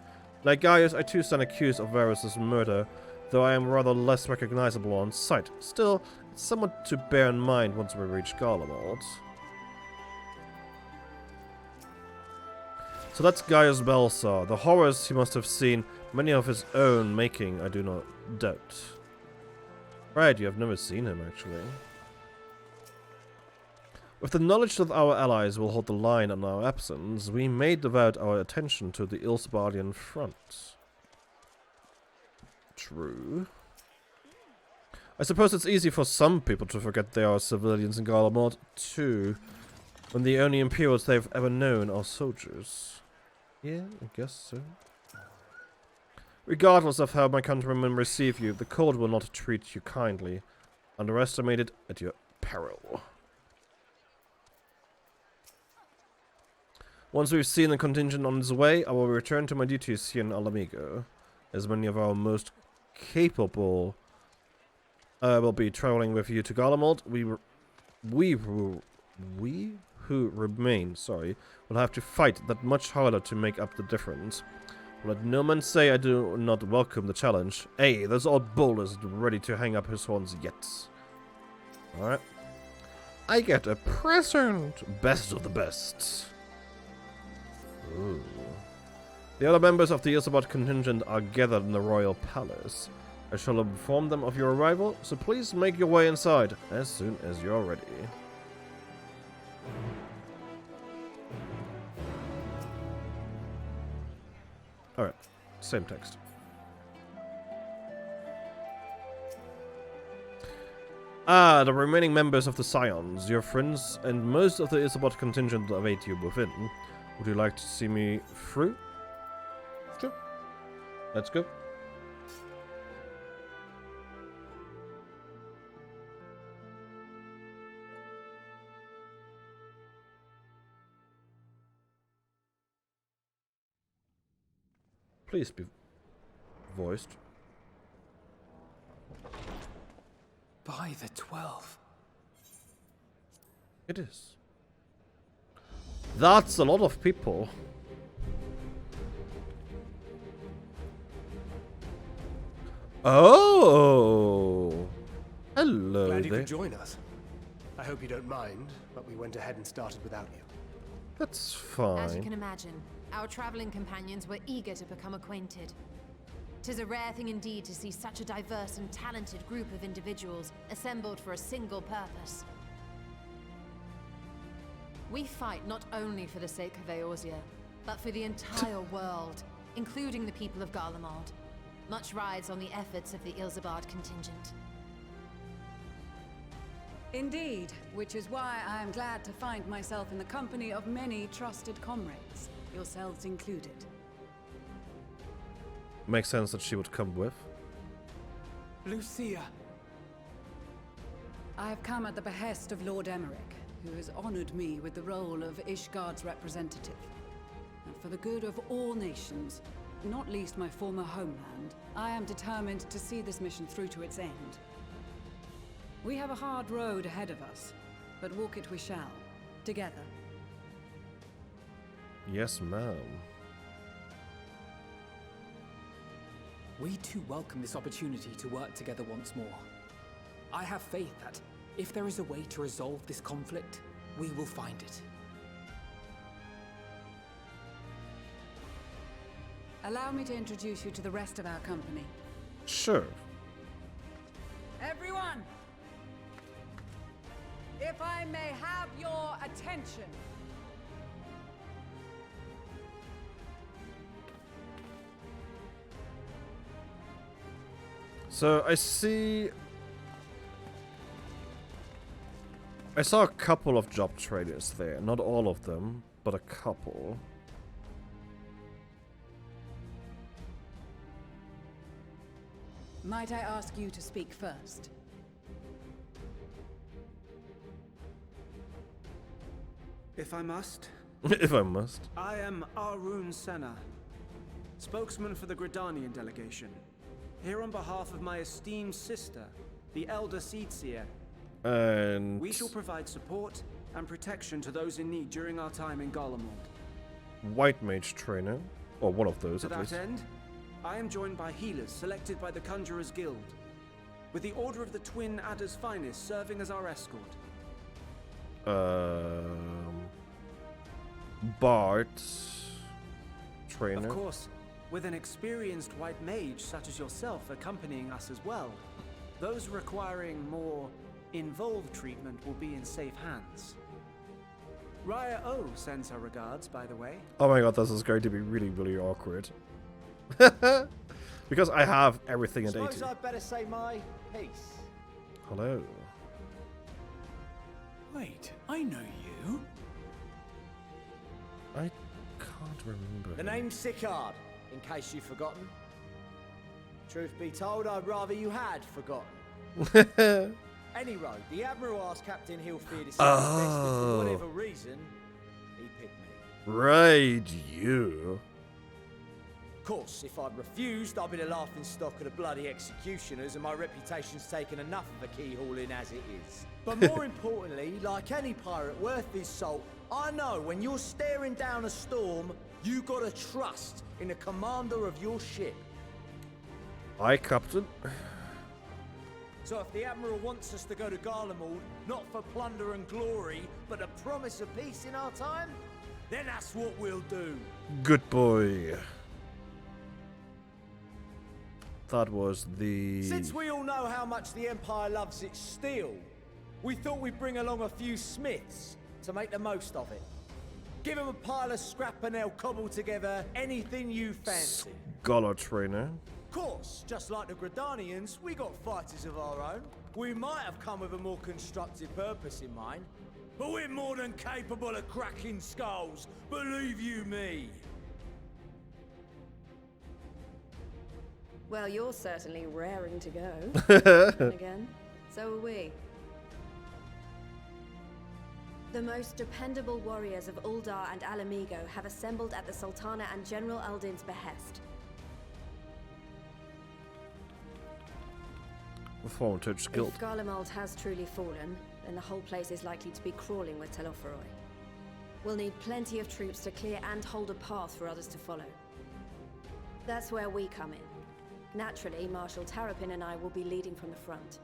[SPEAKER 1] Like Gaius, I too stand accused of Varus's murder, though I am rather less recognizable on sight. Still, it's somewhat to bear in mind once we reach Garlemald. So that's Gaius Balsar. The horrors he must have seen, many of his own making, I do not doubt. Right, you have never seen him, actually. With the knowledge that our allies will hold the line on our absence, we may devote our attention to the Ilsbardian front. True. I suppose it's easy for some people to forget there are civilians in Garlemald, too, when the only Imperials they've ever known are soldiers. Yeah, I guess so. Regardless of how my countrymen receive you, the court will not treat you kindly. Underestimate it at your peril. Once we've seen the contingent on its way, I will return to my duties here in Alamigo. As many of our most capable will be traveling with you to Garlemald. We who remain, will have to fight that much harder to make up the difference. Let no man say I do not welcome the challenge. Hey, those old bull isn't ready to hang up his horns yet. Alright. I get a present! Best of the best. Ooh. The other members of the Isabot contingent are gathered in the royal palace. I shall inform them of your arrival, so please make your way inside as soon as you're ready. Alright, same text. Ah, the remaining members of the Scions, your friends, and most of the Isabot contingent await you within. Would you like to see me through? Sure. Let's go. Please be voiced.
[SPEAKER 3] By the 12.
[SPEAKER 1] It is. That's a lot of people. Oh! Hello
[SPEAKER 6] Glad you
[SPEAKER 1] there.
[SPEAKER 6] could join us. I hope you don't mind, but we went ahead and started without you.
[SPEAKER 1] That's fine.
[SPEAKER 7] As you can imagine, our traveling companions were eager to become acquainted. 'Tis a rare thing indeed to see such a diverse and talented group of individuals assembled for a single purpose. We fight not only for the sake of Eorzea, but for the entire world, including the people of Garlemald. Much rides on the efforts of the Ilsabard contingent.
[SPEAKER 8] Indeed, which is why I am glad to find myself in the company of many trusted comrades, yourselves included.
[SPEAKER 1] Makes sense that she would come with.
[SPEAKER 6] Lucia!
[SPEAKER 8] I have come at the behest of Lord Emmerich, who has honored me with the role of Ishgard's representative. And for the good of all nations, not least my former homeland, I am determined to see this mission through to its end. We have a hard road ahead of us, but walk it we shall, together.
[SPEAKER 1] Yes, ma'am.
[SPEAKER 3] We too welcome this opportunity to work together once more. I have faith that, if there is a way to resolve this conflict, we will find it.
[SPEAKER 8] Allow me to introduce you to the rest of our company.
[SPEAKER 1] Sure.
[SPEAKER 8] Everyone! If I may have your attention.
[SPEAKER 1] So I saw a couple of job traders there. Not all of them, but a couple.
[SPEAKER 8] Might I ask you to speak first?
[SPEAKER 9] If I must.
[SPEAKER 1] If I must.
[SPEAKER 9] I am Arun Senna, spokesman for the Gridanian delegation. Here on behalf of my esteemed sister, the Elder Seedseer.
[SPEAKER 1] And
[SPEAKER 9] We shall provide support and protection to those in need during our time in Garlemald.
[SPEAKER 1] white mage trainer, or one of those
[SPEAKER 9] To
[SPEAKER 1] at
[SPEAKER 9] that
[SPEAKER 1] least.
[SPEAKER 9] end, I am joined by healers selected by the Conjurers Guild, with the Order of the Twin Adder's Finest serving as our escort.
[SPEAKER 1] Bart trainer.
[SPEAKER 9] Of course, with an experienced white mage such as yourself accompanying us as well, those requiring more involved treatment will be in safe hands. Raya O sends her regards, by the way.
[SPEAKER 1] Oh my god, this is going to be really, really awkward. Because I have everything at 80.
[SPEAKER 10] I'd better say my piece.
[SPEAKER 1] Hello.
[SPEAKER 11] Wait, I know you.
[SPEAKER 1] I can't remember.
[SPEAKER 10] The name's Sicard, in case you've forgotten. Truth be told, I'd rather you had forgotten. Anyway, the Admiral asked Captain Hillfield to send his best, and for whatever reason, he picked me.
[SPEAKER 1] Right, you.
[SPEAKER 10] Of course, if I'd refused, I'd be the laughing stock of the bloody executioners, and my reputation's taken enough of a keyhauling as it is. But more importantly, like any pirate worth his salt, I know when you're staring down a storm, you gotta trust in the commander of your ship.
[SPEAKER 1] Aye, Captain.
[SPEAKER 10] So if the Admiral wants us to go to Garlemald, not for plunder and glory, but the promise of peace in our time, then that's what we'll do.
[SPEAKER 1] Good boy. That was the...
[SPEAKER 10] Since we all know how much the Empire loves its steel, we thought we'd bring along a few smiths to make the most of it. Give them a pile of scrap and they'll cobble together anything you fancy.
[SPEAKER 1] Scholar trainer.
[SPEAKER 10] Of course, just like the Gradanians, we got fighters of our own. We might have come with a more constructive purpose in mind, but we're more than capable of cracking skulls, believe you me.
[SPEAKER 7] Well, you're certainly raring to go. And again, so are we. The most dependable warriors of Uldar and Alamigo have assembled at the Sultana and General Aldin's behest.
[SPEAKER 1] Reformative Guild.
[SPEAKER 7] If Garlemald has truly fallen, then the whole place is likely to be crawling with Telophoroi. We'll need plenty of troops to clear and hold a path for others to follow. That's where we come in. Naturally, Marshal Tarapin and I will be leading from the front.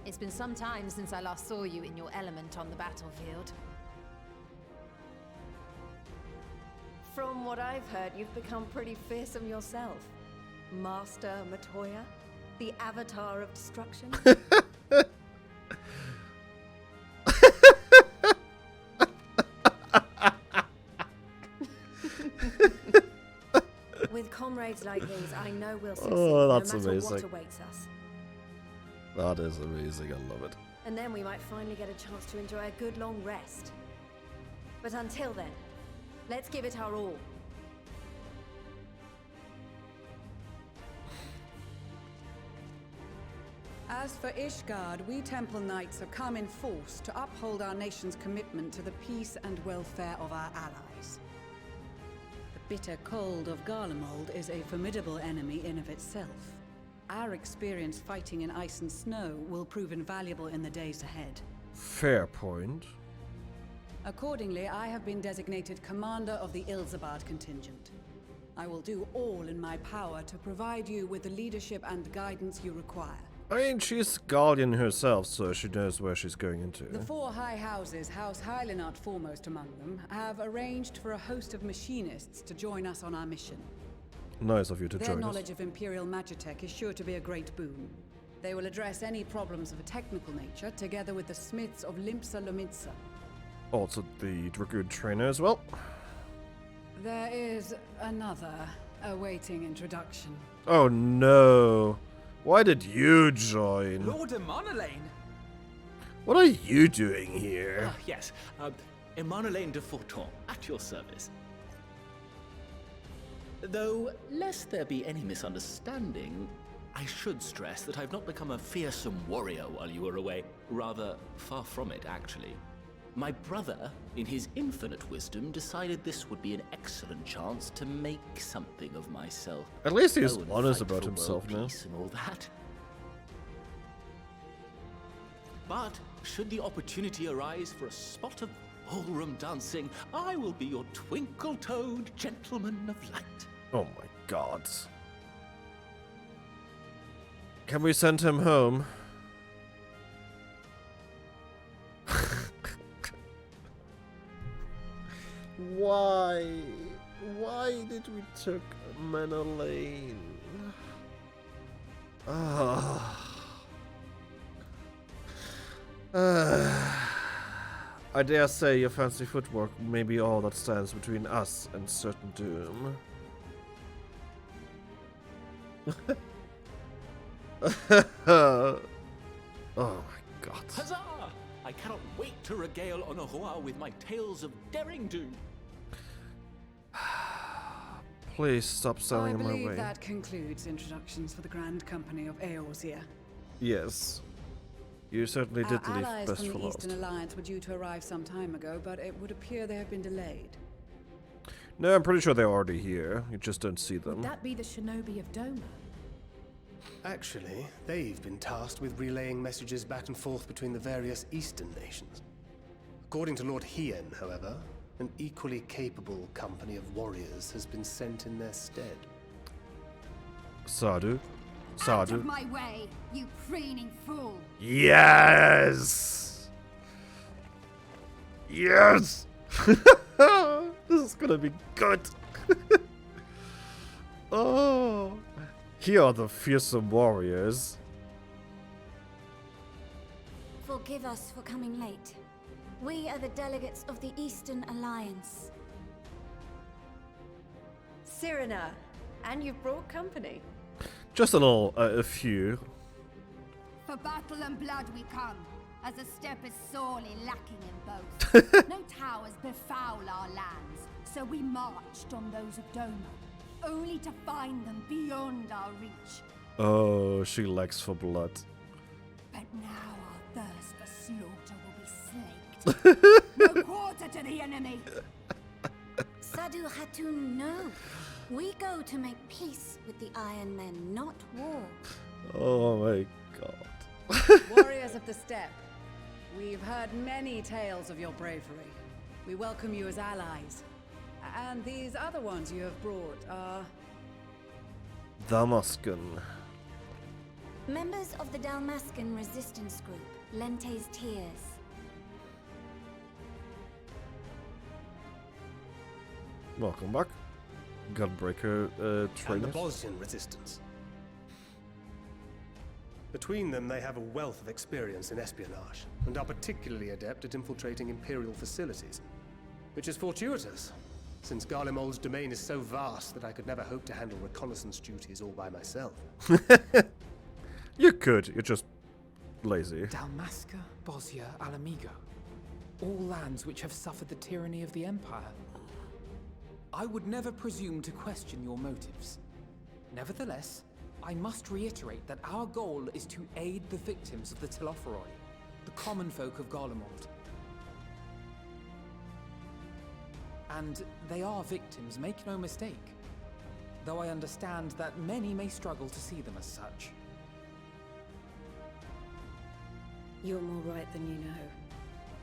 [SPEAKER 7] It's been some time since I last saw you in your element on the battlefield. From what I've heard, you've become pretty fearsome yourself. Master Matoya, the avatar of destruction. With comrades like these, I know we'll succeed,
[SPEAKER 1] that's
[SPEAKER 7] no matter
[SPEAKER 1] amazing.
[SPEAKER 7] what awaits us.
[SPEAKER 1] That is amazing, I love it.
[SPEAKER 7] And then we might finally get a chance to enjoy a good long rest. But until then, let's give it our all.
[SPEAKER 8] As for Ishgard, we Temple Knights have come in force to uphold our nation's commitment to the peace and welfare of our allies. The bitter cold of Garlemald is a formidable enemy in of itself. Our experience fighting in ice and snow will prove invaluable in the days ahead.
[SPEAKER 1] Fair point.
[SPEAKER 8] Accordingly, I have been designated commander of the Ilzabard contingent. I will do all in my power to provide you with the leadership and guidance you require.
[SPEAKER 1] I mean, she's Guardian herself, so she knows where she's going into.
[SPEAKER 8] The four high houses, House Hylinart foremost among them, have arranged for a host of machinists to join us on our mission.
[SPEAKER 1] Nice of you to
[SPEAKER 8] Their
[SPEAKER 1] join us.
[SPEAKER 8] knowledge of Imperial Magitech is sure to be a great boon. They will address any problems of a technical nature, together with the smiths of Limpsa Lomitsa.
[SPEAKER 1] Also the Dragoon trainer as well.
[SPEAKER 8] There is another awaiting introduction.
[SPEAKER 1] Oh no. Why did you join?
[SPEAKER 9] Lord Emanolaine?
[SPEAKER 1] What are you doing here?
[SPEAKER 11] Yes, Emanolaine de Forton, at your service. Though, lest there be any misunderstanding, I should stress that I've not become a fearsome warrior while you were away. Rather, far from it, actually. My brother, in his infinite wisdom, decided this would be an excellent chance to make something of myself.
[SPEAKER 1] At least he's
[SPEAKER 11] Go and
[SPEAKER 1] honest
[SPEAKER 11] fight
[SPEAKER 1] about
[SPEAKER 11] for
[SPEAKER 1] himself
[SPEAKER 11] world
[SPEAKER 1] now.
[SPEAKER 11] peace and all that. But should the opportunity arise for a spot of ballroom dancing, I will be your twinkle-toed gentleman of light.
[SPEAKER 1] Oh my god. Can we send him home? Why? Why did we took Menelaine? I dare say your fancy footwork may be all that stands between us and certain doom. Oh my god.
[SPEAKER 11] Huzzah! I cannot wait to regale Honohua with my tales of daring do.
[SPEAKER 1] Please stop standing in my
[SPEAKER 8] I believe
[SPEAKER 1] way.
[SPEAKER 8] that concludes introductions for the Grand Company of Eorzea.
[SPEAKER 1] Yes. You certainly
[SPEAKER 8] Our
[SPEAKER 1] did leave
[SPEAKER 8] allies
[SPEAKER 1] best
[SPEAKER 8] from
[SPEAKER 1] for
[SPEAKER 8] the
[SPEAKER 1] last.
[SPEAKER 8] Eastern Alliance were due to arrive some time ago, but it would appear they have been delayed.
[SPEAKER 1] No, I'm pretty sure they're already here. You just don't see them.
[SPEAKER 5] Would that be the shinobi of Doma?
[SPEAKER 6] Actually, they've been tasked with relaying messages back and forth between the various Eastern nations. According to Lord Hien, however, an equally capable company of warriors has been sent in their stead.
[SPEAKER 1] Sadu.
[SPEAKER 12] Out of my way, you preening fool!
[SPEAKER 1] Yes! Yes! This is gonna be good. Oh, here are the fearsome warriors.
[SPEAKER 12] Forgive us for coming late. We are the delegates of the Eastern Alliance.
[SPEAKER 7] Cyrena, and you've brought company.
[SPEAKER 1] Just a few.
[SPEAKER 12] For battle and blood we come, as the steppe is sorely lacking in both. No towers befoul our lands, so we marched on those of Doma, only to find them beyond our reach.
[SPEAKER 1] Oh, she lacks for blood.
[SPEAKER 12] But now our thirst for slaughter will be slaked. No quarter to the enemy! Sadu Hatun, no. We go to make peace with the Iron Men, not war.
[SPEAKER 1] Oh my god.
[SPEAKER 8] Warriors of the Steppe, we've heard many tales of your bravery. We welcome you as allies. And these other ones you have brought are...
[SPEAKER 1] Damascus.
[SPEAKER 12] Members of the Dalmascan resistance group, Lente's Tears.
[SPEAKER 1] Welcome back. Gunbreaker
[SPEAKER 6] And the
[SPEAKER 1] trainers.
[SPEAKER 6] Bosnian resistance. Between them, they have a wealth of experience in espionage, and are particularly adept at infiltrating Imperial facilities. Which is fortuitous, since Garlemald's domain is so vast that I could never hope to handle reconnaissance duties all by myself.
[SPEAKER 1] You could, you're just lazy.
[SPEAKER 3] Dalmasca, Bosnia, Alamigo. All lands which have suffered the tyranny of the Empire. I would never presume to question your motives. Nevertheless, I must reiterate that our goal is to aid the victims of the Telophoroi, the common folk of Garlemald. And they are victims, make no mistake. Though I understand that many may struggle to see them as such.
[SPEAKER 7] You're more right than you know.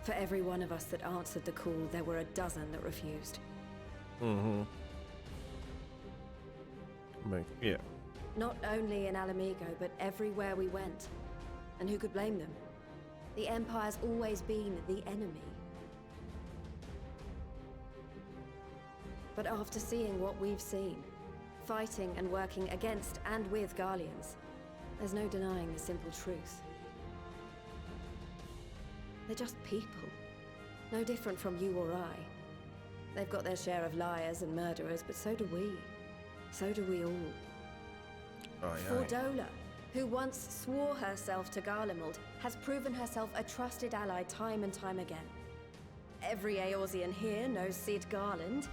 [SPEAKER 7] For every one of us that answered the call, there were a dozen that refused.
[SPEAKER 1] Mm-hmm. Yeah.
[SPEAKER 7] Not only in Alamigo, but everywhere we went. And who could blame them? The Empire's always been the enemy. But after seeing what we've seen, fighting and working against and with Garleans, there's no denying the simple truth. They're just people. No different from you or I. They've got their share of liars and murderers, but so do we. So do we all. Fordola, who once swore herself to Garlemald, has proven herself a trusted ally time and time again. Every Eorzean here knows Cid Garland,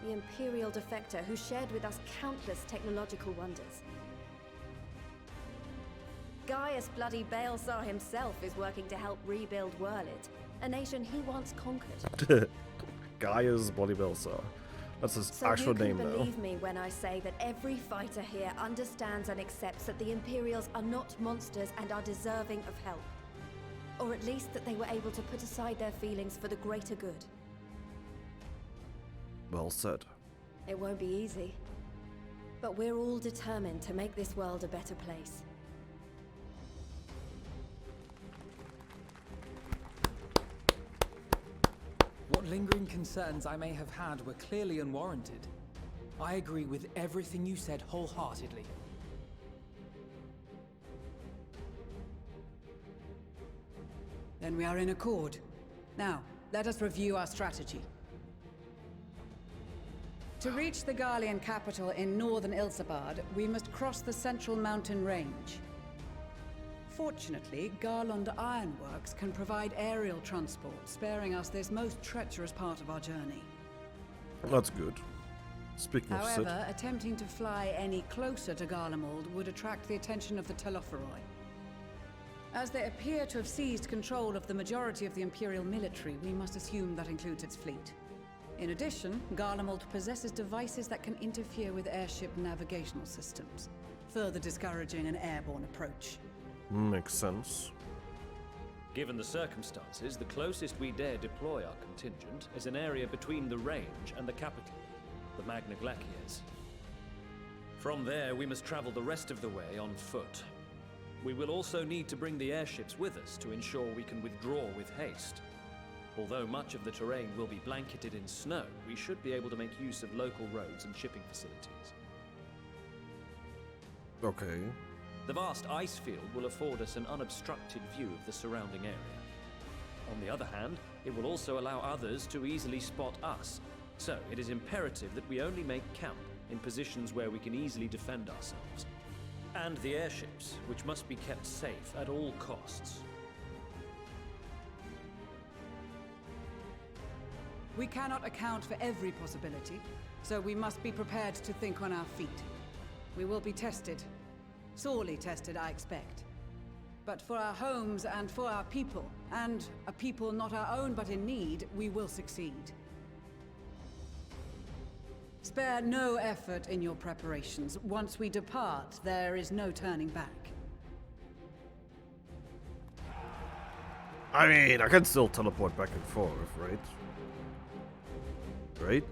[SPEAKER 7] the Imperial defector who shared with us countless technological wonders. Gaius bloody Baelsar himself is working to help rebuild Wurlit, a nation he once conquered.
[SPEAKER 1] Gaius Bloody Baelsar. That's his
[SPEAKER 7] So
[SPEAKER 1] actual
[SPEAKER 7] you can
[SPEAKER 1] name, though.
[SPEAKER 7] believe me when I say that every fighter here understands and accepts that the Imperials are not monsters and are deserving of help. Or at least that they were able to put aside their feelings for the greater good.
[SPEAKER 1] Well said.
[SPEAKER 7] It won't be easy. But we're all determined to make this world a better place.
[SPEAKER 3] What lingering concerns I may have had were clearly unwarranted. I agree with everything you said wholeheartedly.
[SPEAKER 8] Then we are in accord. Now, let us review our strategy. To reach the Garlean capital in northern Ilsabard, we must cross the central mountain range. Fortunately, Garland Ironworks can provide aerial transport, sparing us this most treacherous part of our journey.
[SPEAKER 1] That's good. Speaking of Sid.
[SPEAKER 8] However, attempting to fly any closer to Garlemald would attract the attention of the Telophoroi. As they appear to have seized control of the majority of the Imperial military, we must assume that includes its fleet. In addition, Garlemald possesses devices that can interfere with airship navigational systems, further discouraging an airborne approach.
[SPEAKER 1] Makes sense.
[SPEAKER 13] Given the circumstances, the closest we dare deploy our contingent is an area between the range and the capital, the Magna Glaciers. From there, we must travel the rest of the way on foot. We will also need to bring the airships with us to ensure we can withdraw with haste. Although much of the terrain will be blanketed in snow, we should be able to make use of local roads and shipping facilities.
[SPEAKER 1] Okay.
[SPEAKER 13] The vast ice field will afford us an unobstructed view of the surrounding area. On the other hand, it will also allow others to easily spot us, so it is imperative that we only make camp in positions where we can easily defend ourselves. And the airships, which must be kept safe at all costs.
[SPEAKER 8] We cannot account for every possibility, so we must be prepared to think on our feet. We will be tested. Sorely tested, I expect. But for our homes and for our people, and a people not our own but in need, we will succeed. Spare no effort in your preparations. Once we depart, there is no turning back.
[SPEAKER 1] I mean, I can still teleport back and forth, right? Right?